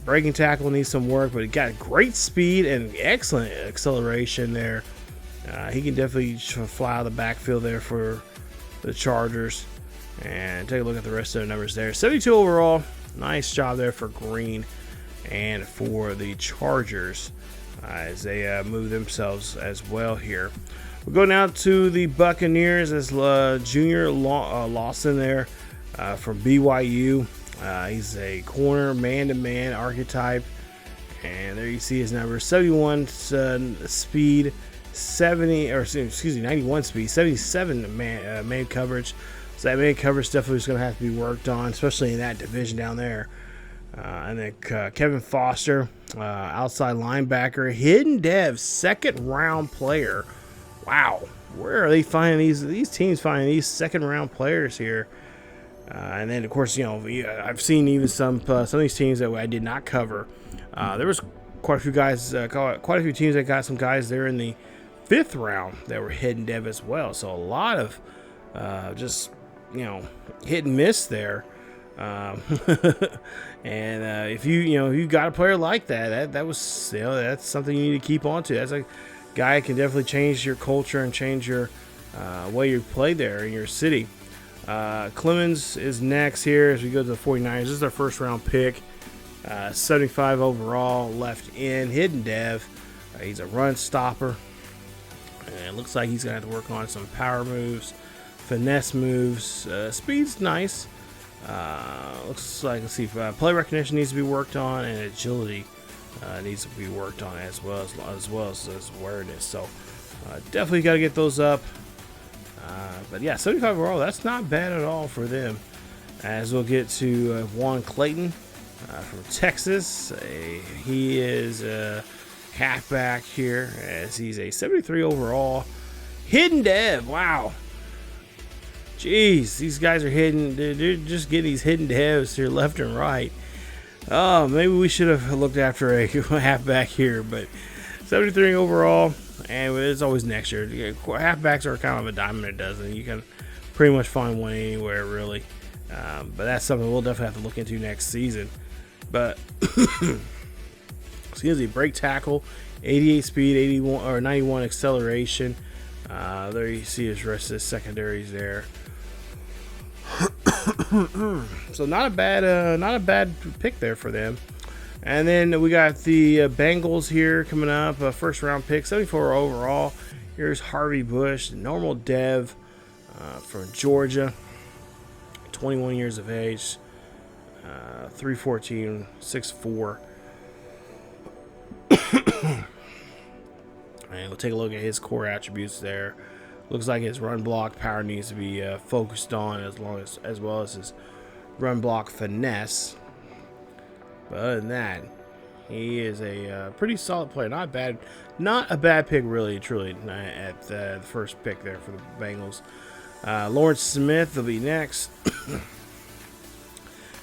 [SPEAKER 1] Breaking tackle needs some work, but he got great speed and excellent acceleration there. He can definitely fly out of the backfield there for the Chargers. And take a look at the rest of the numbers there. 72 overall. Nice job there for Green and for the Chargers as they move themselves as well here. We'll go now to the Buccaneers as Junior Lawson there from BYU. He's a corner, man-to-man archetype. And there you see his numbers. 71 speed, 91 speed, 77 man coverage. So that man coverage definitely is going to have to be worked on, especially in that division down there. And then Kevin Foster, outside linebacker. Hidden Dev, second round player. Wow, where are they finding these teams finding these second round players here? And then of course, you know, I've seen even some of these teams that I did not cover. There was quite a few guys, quite a few teams that got some guys there in the 5th round that were Hidden Dev as well. So a lot of just, you know, hit and miss there. And if you got a player like that was, you know, that's something you need to keep on to. That's a guy that can definitely change your culture and change your way you play there in your city. Clemens is next here as we go to the 49ers. This is their first round pick. 75 overall, left end, Hidden Dev. He's a run stopper. And it looks like he's going to have to work on some power moves, finesse moves. Speed's nice. Looks like, let's see, play recognition needs to be worked on, and agility needs to be worked on as well as awareness. So definitely got to get those up. But yeah, 75 overall, that's not bad at all for them. As we'll get to Juan Clayton from Texas. He is a halfback here, as he's a 73 overall. Hidden Dev, wow. Jeez, these guys are hidden. They're just getting these Hidden Devs here left and right. Oh, maybe we should have looked after a halfback here, but 73 overall, and it's always next year. Halfbacks are kind of a dime a dozen. You can pretty much find one anywhere, really. But that's something we'll definitely have to look into next season. But excuse me, break tackle, 88 speed, 81 or 91 acceleration. There you see his rest of his secondaries there. So not a bad pick there for them. And then we got the Bengals here coming up, first round pick, 74 overall. Here's Harvey Bush, normal Dev from Georgia, 21 years of age, 314, 6'4". And we'll take a look at his core attributes there. Looks like his run block power needs to be focused on, as well as his run block finesse. But other than that, he is a pretty solid player. Not a bad pick, really, truly, at the first pick there for the Bengals. Lawrence Smith will be next.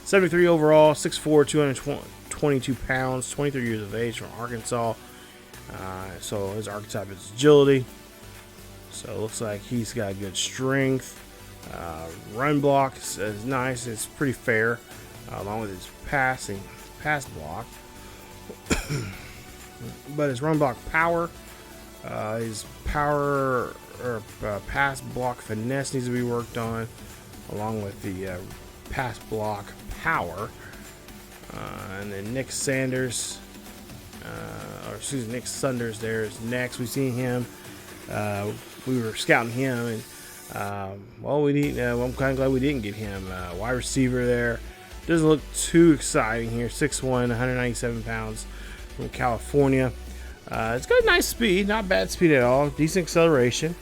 [SPEAKER 1] 73 overall, 6'4", 222 pounds, 23 years of age, from Arkansas. So his archetype is agility. So it looks like he's got good strength. Run block is nice. It's pretty fair, along with his pass block. But his run block power, his power or pass block finesse needs to be worked on, along with the pass block power. And then Nick Sanders, Nick Sunders there is next. We've seen him. We were scouting him, and I'm kind of glad we didn't get him. Wide receiver there. Doesn't look too exciting here. 6'1", 197 pounds from California. It's got nice speed, not bad speed at all. Decent acceleration,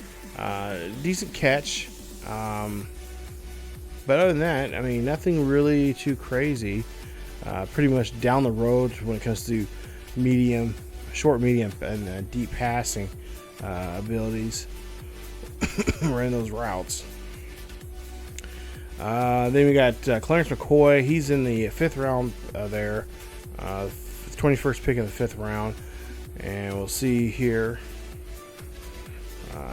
[SPEAKER 1] decent catch. But other than that, I mean, nothing really too crazy. Pretty much down the road when it comes to short, medium, and deep passing abilities. Running those routes. Then we got Clarence McCoy. He's in the 5th round there. 21st pick in the 5th round. And we'll see here.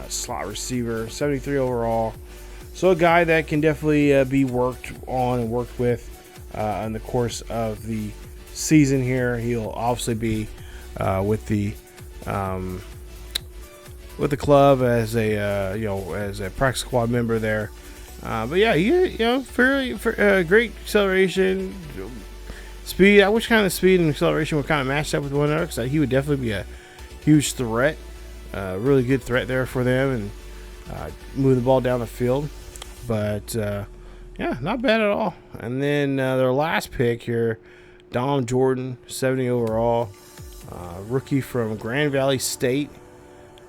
[SPEAKER 1] Slot receiver, 73 overall. So a guy that can definitely be worked on and worked with in the course of the season here. He'll obviously be with the club as a as a practice squad member there. But yeah, fairly great acceleration, speed. I wish kind of speed and acceleration would kind of match up with one another, because he would definitely be a huge threat, really good threat there for them, and move the ball down the field. But yeah, not bad at all. And then their last pick here, Dom Jordan, 70 overall, rookie from Grand Valley State,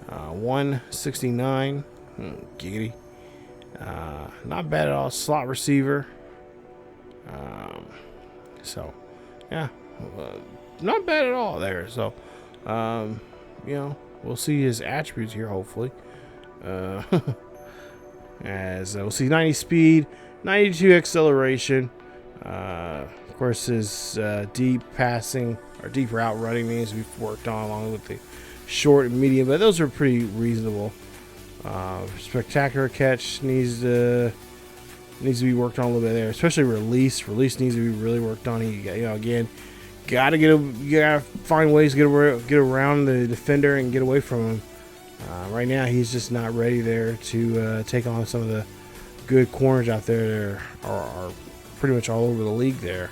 [SPEAKER 1] 169. Giggity. Not bad at all. Slot receiver. So yeah, not bad at all there. So we'll see his attributes here, hopefully. As we'll see 90 speed, 92 acceleration. Of course, his deep passing or deep route running means we've worked on, along with the short and medium, but those are pretty reasonable. Spectacular catch needs to be worked on a little bit there, especially release. Release needs to be really worked on. You gotta find ways to get around the defender and get away from him. Right now, he's just not ready there to take on some of the good corners out there that are pretty much all over the league there.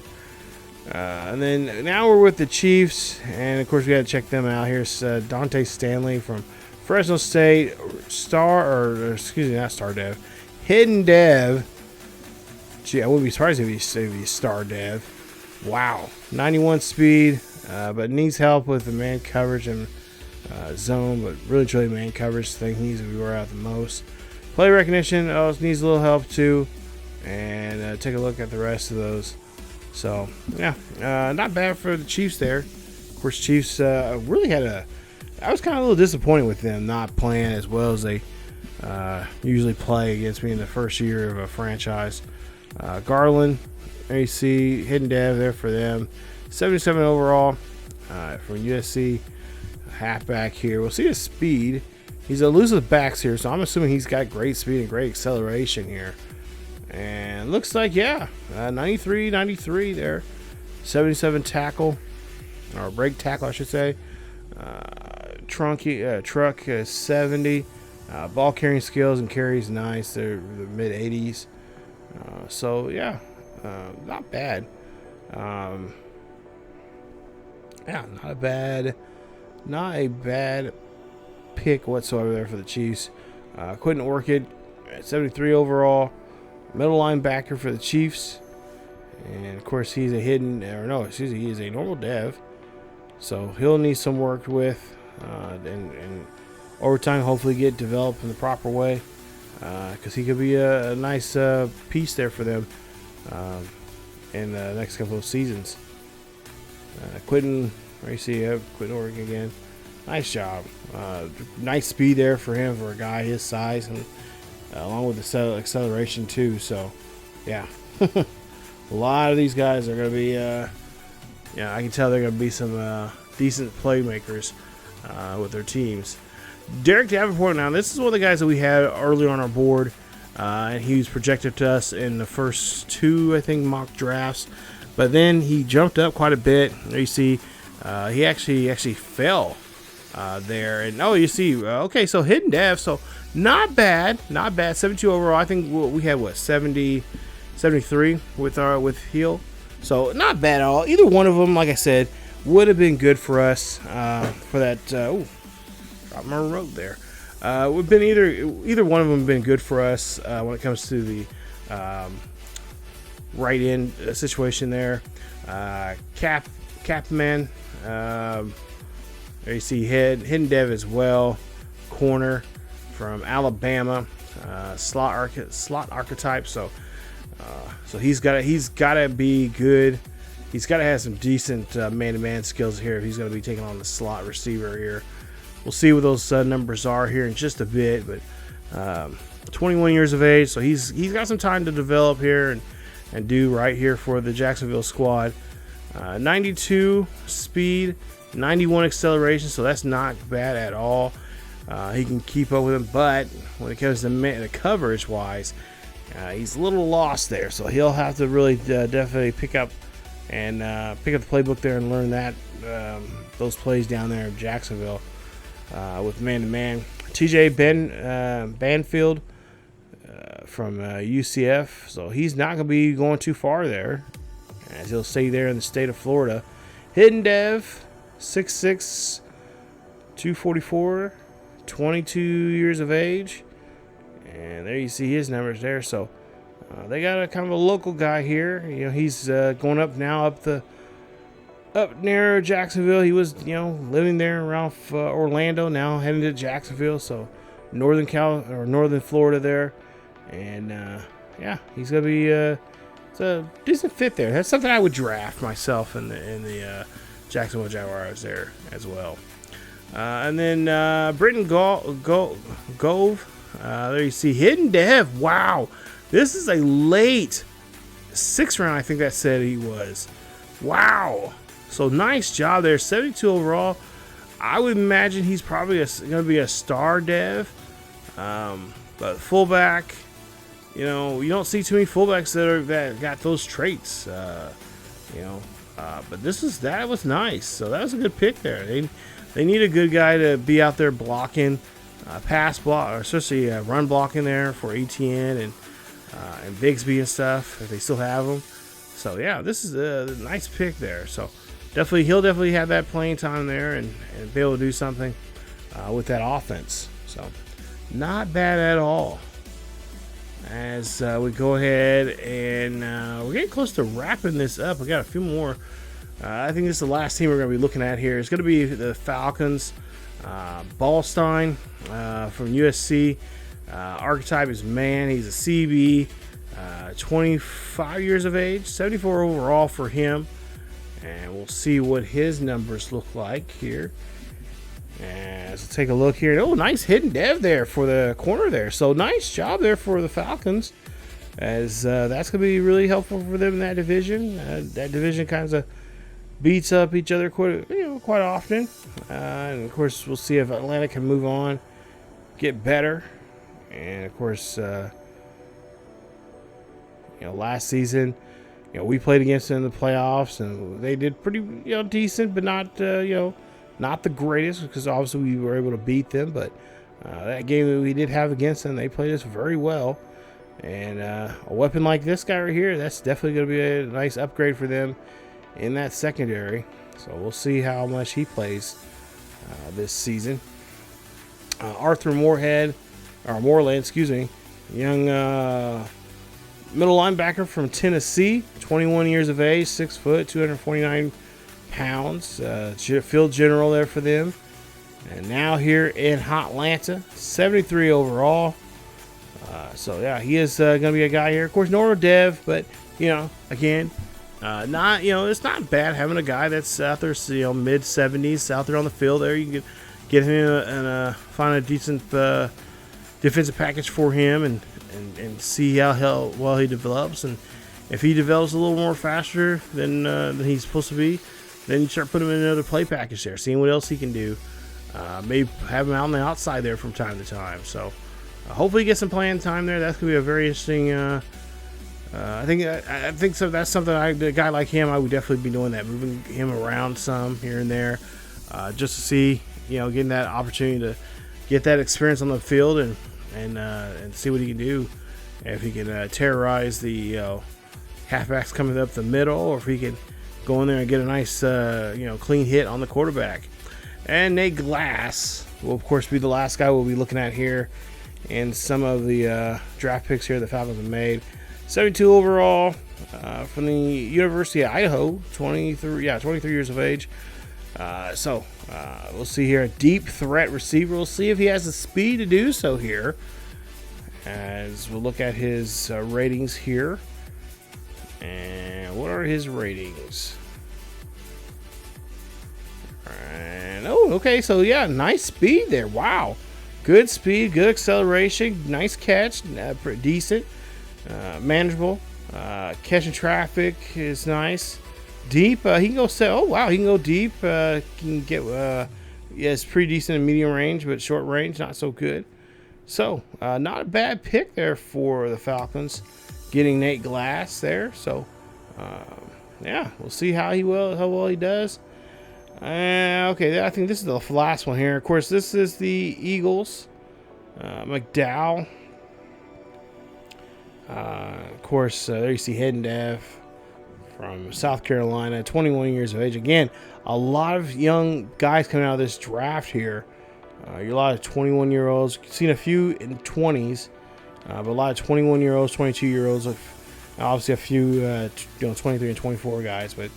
[SPEAKER 1] And then now we're with the Chiefs, and of course we got to check them out. Here's Dante Stanley from Fresno State, hidden dev. Gee, I wouldn't be surprised if he's star dev. Wow, 91 speed, but needs help with the man coverage and zone, but really man coverage thing he needs to be where out the most. Play recognition needs a little help too, and take a look at the rest of those. So yeah, not bad for the Chiefs there. Of course, Chiefs really had I was kind of a little disappointed with them not playing as well as they usually play against me in the first year of a franchise. Garland, AC, hidden dev there for them. 77 overall from USC. Halfback here. We'll see his speed. He's elusive backs here, so I'm assuming he's got great speed and great acceleration here. And looks like, 93 there. 77 tackle, or break tackle, I should say. Truck is 70. Ball carrying skills and carries nice. They're the mid 80s. So yeah, not bad. Not a bad pick whatsoever there for the Chiefs. Quentin Orchid at 73 overall, middle linebacker for the Chiefs. And of course he is a normal dev, so he'll need some work with, and over time hopefully get developed in the proper way, because he could be a nice piece there for them in the next couple of seasons. Quentin Orchid again. Nice job. Nice speed there for him, for a guy his size, and along with the acceleration too. So yeah. A lot of these guys are going to be, I can tell they're going to be some decent playmakers with their teams. Derek Davenport. Now, this is one of the guys that we had earlier on our board. And he was projected to us in the first 2, I think, mock drafts. But then he jumped up quite a bit. There you see, he actually fell there. And you see, okay, so hidden dev. So not bad. 72 overall. I think we had what 73 with heal. So not bad at all. Either one of them, like I said, would have been good for us for that. Dropped my remote there. Would have been either one of them been good for us when it comes to the right end situation there. Capman. There you see hidden dev as well. Corner from Alabama. Slot archetype. So he's got to be good. He's got to have some decent man-to-man skills here if he's going to be taking on the slot receiver here. We'll see what those numbers are here in just a bit, but 21 years of age, so he's got some time to develop here and do right here for the Jacksonville squad. 92 speed, 91 acceleration, so that's not bad at all. He can keep up with him, but when it comes to the coverage-wise, he's a little lost there, so he'll have to really definitely pick up the playbook there and learn that those plays down there in Jacksonville with man-to-man. TJ Banfield from UCF, so he's not going to be going too far there, as he'll stay there in the state of Florida. Hidden Dev, 6'6", 244, 22 years of age, and there you see his numbers there. So they got a kind of a local guy here. You know, he's going up now up near Jacksonville. He was, living there around Orlando, now heading to Jacksonville. So northern Florida there, and yeah, he's gonna be it's a decent fit there. That's something I would draft myself in the Jacksonville Jaguars there as well. And then Britton Gove. There you see hidden dev. Wow, this is a late 6th round. I think that said he was. Wow. So nice job there. 72 overall. I would imagine he's probably going to be a star dev. But fullback, you don't see too many fullbacks that got those traits. But that was nice. So that was a good pick there. They need a good guy to be out there blocking, pass block, or especially run blocking there for ETN and Bigsby and stuff if they still have them. So yeah, this is a nice pick there. So he'll definitely have that playing time there and be able to do something with that offense. So not bad at all. As we go ahead and we're getting close to wrapping this up. We got a few more. I think this is the last team we're going to be looking at here. It's going to be the Falcons. Ballstein from USC. Archetype is man. He's a CB. 25 years of age. 74 overall for him. And we'll see what his numbers look like here. And let's take a look here. Oh, nice hidden dev there for the corner there. So nice job there for the Falcons, as that's going to be really helpful for them in that division. That division kind of beats up each other quite often. And of course, we'll see if Atlanta can move on, get better. And of course, last season, we played against them in the playoffs, and they did pretty, decent, but not, not the greatest, because obviously we were able to beat them. But that game that we did have against them, they played us very well. And a weapon like this guy right here, that's definitely going to be a nice upgrade for them in that secondary. So we'll see how much he plays this season. Arthur Moreland, young middle linebacker from Tennessee, 21 years of age, 6 foot, 249 pounds. Field general there for them. And now here in Hotlanta, 73 overall. So yeah, he is going to be a guy here. Of course, normal dev, but again, not it's not bad having a guy that's out there, mid 70s out there on the field. There you can get him and find a decent defensive package for him and see how well he develops. And if he develops a little more faster than he's supposed to be, then you start putting him in another play package there, seeing what else he can do maybe have him out on the outside there from time to time. So hopefully he gets some playing time there. That's gonna be a very interesting. I think so. That's something a guy like him, I would definitely be doing that, moving him around some here and there, just to see, getting that opportunity to get that experience on the field and see what he can do. If he can terrorize the halfbacks coming up the middle, or if he can go in there and get a nice clean hit on the quarterback. And Nate Glass will of course be the last guy we'll be looking at here in some of the draft picks here the Falcons have made. 72 overall, from the University of Idaho, 23 years of age. We'll see here, a deep threat receiver. We'll see if he has the speed to do so here, as we'll look at his ratings here. And what are his ratings? And okay, so yeah, nice speed there. Wow, good speed, good acceleration, nice catch, pretty decent. Manageable, catching traffic is nice. Deep, he can go he can go deep. Can get it's pretty decent in medium range, but short range not so good. So not a bad pick there for the Falcons, getting Nate Glass there. So we'll see how well he does. Okay, I think this is the last one here. Of course, this is the Eagles. McDowell. Of course, there you see Recondition from South Carolina, 21 years of age. Again, a lot of young guys coming out of this draft here. A lot of 21-year-olds. Seen a few in 20s, but a lot of 21-year-olds, 22-year-olds. Obviously, a few 23 and 24 guys. But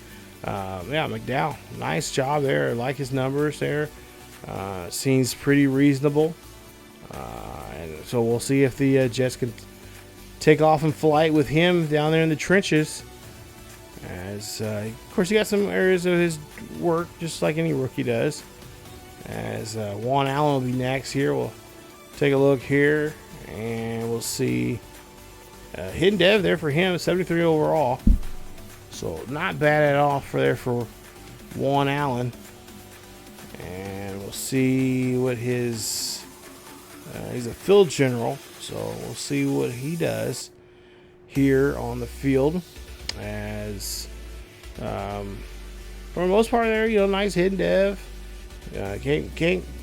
[SPEAKER 1] McDowell, nice job there. I like his numbers there. Seems pretty reasonable. And so we'll see if the Jets can take off in flight with him down there in the trenches. As of course, he got some areas of his work, just like any rookie does. As Juan Allen will be next here. We'll take a look here, and we'll see hidden dev there for him, 73 overall. So not bad at all for Juan Allen. And we'll see what his he's a field general, so we'll see what he does here on the field. As for the most part there, nice hidden dev. Can't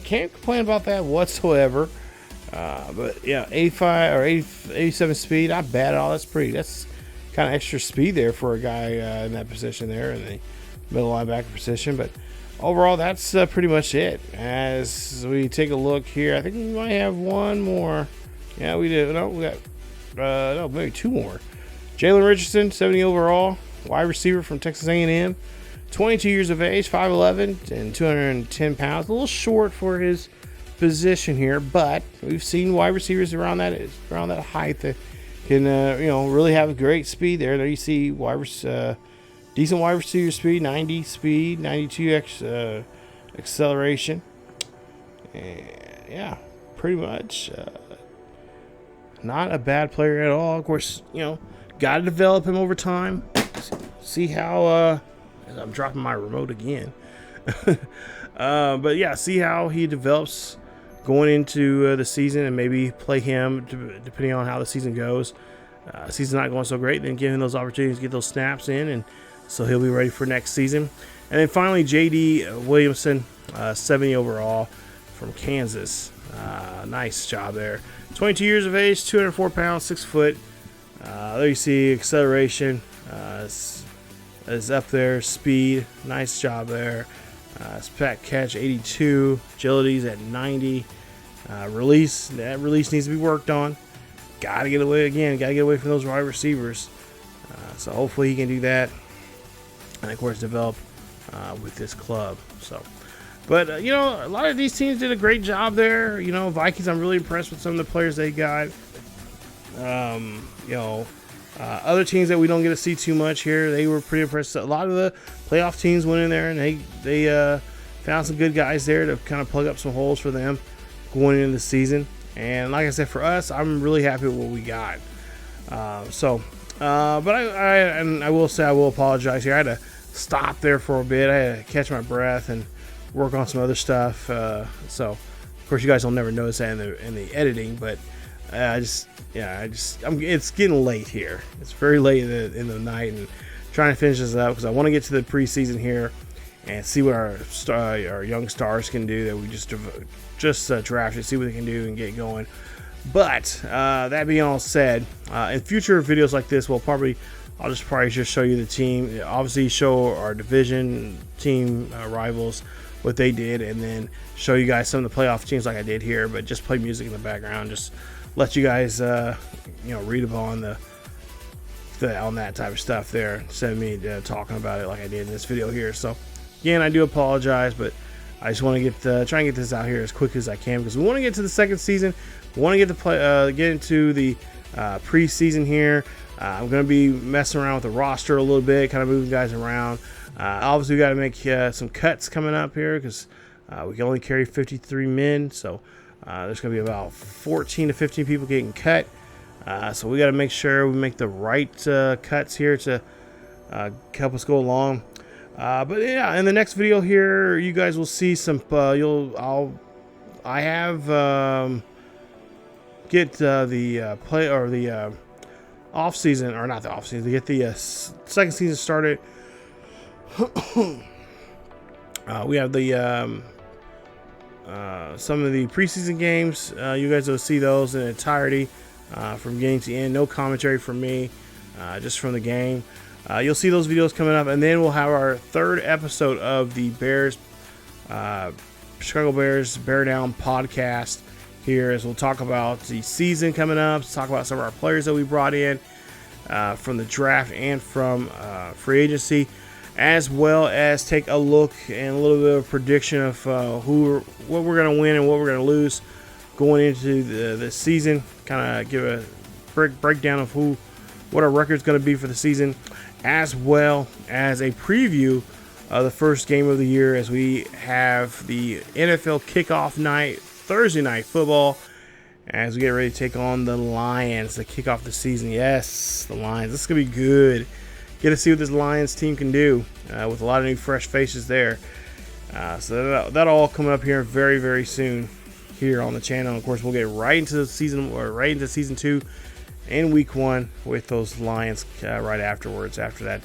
[SPEAKER 1] complain about that whatsoever. But yeah, 85 or 87 speed, not bad at all. That's kind of extra speed there for a guy in that position there in the middle linebacker position. But overall, that's pretty much it. As we take a look here, I think we might have one more. Yeah, we did. No, we got maybe two more. Jalen Richardson, 70 overall, wide receiver from Texas A&M, 22 years of age, 5'11", and 210 pounds. A little short for his position here, but we've seen wide receivers around that height that can really have great speed there. There you see decent wide receiver speed, 90 speed, 92 acceleration, and yeah, pretty much not a bad player at all. Of course, got to develop him over time. See how I'm dropping my remote again. But yeah, see how he develops going into the season, and maybe play him depending on how the season goes. Season's not going so great, then give him those opportunities to get those snaps in, and so he'll be ready for next season. And then finally, J.D. Williamson, 70 overall from Kansas. Nice job there. 22 years of age, 204 pounds, 6 foot. There you see acceleration is up there. Speed, nice job there. Spec catch 82, agility's at 90. Release needs to be worked on. Gotta get away from those wide receivers. So hopefully he can do that, and of course develop with this club. So, but a lot of these teams did a great job there. Vikings, I'm really impressed with some of the players they got. Other teams that we don't get to see too much here, they were pretty impressed. A lot of the playoff teams went in there, and they found some good guys there to kind of plug up some holes for them going into the season. And like I said, for us, I'm really happy with what we got. But I will say, I will apologize here. I had to stop there for a bit. I had to catch my breath and work on some other stuff. So, of course, you guys will never notice that in the editing, but it's getting late here. It's very late in the night, and trying to finish this up because I want to get to the preseason here and see what our young stars can do that we just drafted. See what they can do and get going. But that being all said, in future videos like this, I'll probably just show you the team. Obviously, show our division team rivals what they did, and then show you guys some of the playoff teams like I did here. But just play music in the background, just let you guys read upon on that type of stuff there instead of me talking about it like I did in this video here. So again, I do apologize, but I just want to try and get this out here as quick as I can because we want to get to the second season. We want to get into the preseason here. I'm going to be messing around with the roster a little bit, kind of moving guys around. Obviously, we got to make some cuts coming up here because we can only carry 53 men. So there's going to be about 14 to 15 people getting cut. So we got to make sure we make the right cuts here to help us go along. But yeah, in the next video here, you guys will see some. Get the play or the off season, or not the off season, to get the second season started. We have the some of the preseason games. You guys will see those in entirety from beginning to end. No commentary from me, just from the game. You'll see those videos coming up, and then we'll have our third episode of the Chicago Bears Bear Down podcast here, as we'll talk about the season coming up, talk about some of our players that we brought in from the draft and from free agency, as well as take a look and a little bit of a prediction of what we're going to win and what we're going to lose going into the season. Kind of give a breakdown of what our record's going to be for the season, as well as a preview of the first game of the year, as we have the NFL kickoff night, Thursday night football, as we get ready to take on the Lions to kick off the season. Yes, the Lions. This is going to be good. Get to see what this Lions team can do with a lot of new fresh faces there. So that'll all coming up here very, very soon here on the channel. Of course, we'll get right into the season, or right into season 2 in week 1 with those Lions right afterwards, after that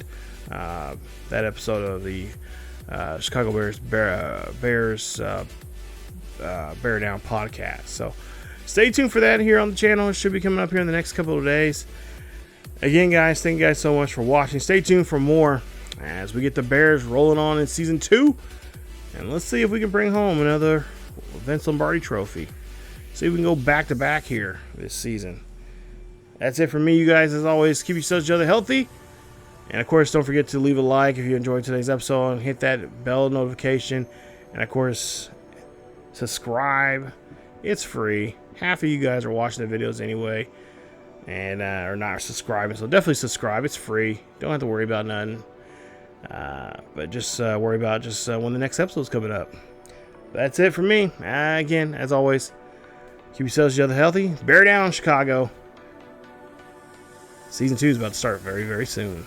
[SPEAKER 1] episode of the Chicago Bears Bear Down podcast. So stay tuned for that here on the channel. It should be coming up here in the next couple of days. Again, guys, thank you guys so much for watching. Stay tuned for more as we get the Bears rolling on in season 2, and let's see if we can bring home another Vince Lombardi trophy. See if we can go back to back here this season. That's it for me, you guys. As always, keep yourselves healthy. And, of course, don't forget to leave a like if you enjoyed today's episode and hit that bell notification. And, of course, subscribe. It's free. Half of you guys are watching the videos anyway and are not subscribing. So definitely subscribe. It's free. Don't have to worry about nothing. But just worry about when the next episode's coming up. That's it for me. Again, as always, keep yourselves healthy. Bear down, Chicago. Season 2 is about to start very, very soon.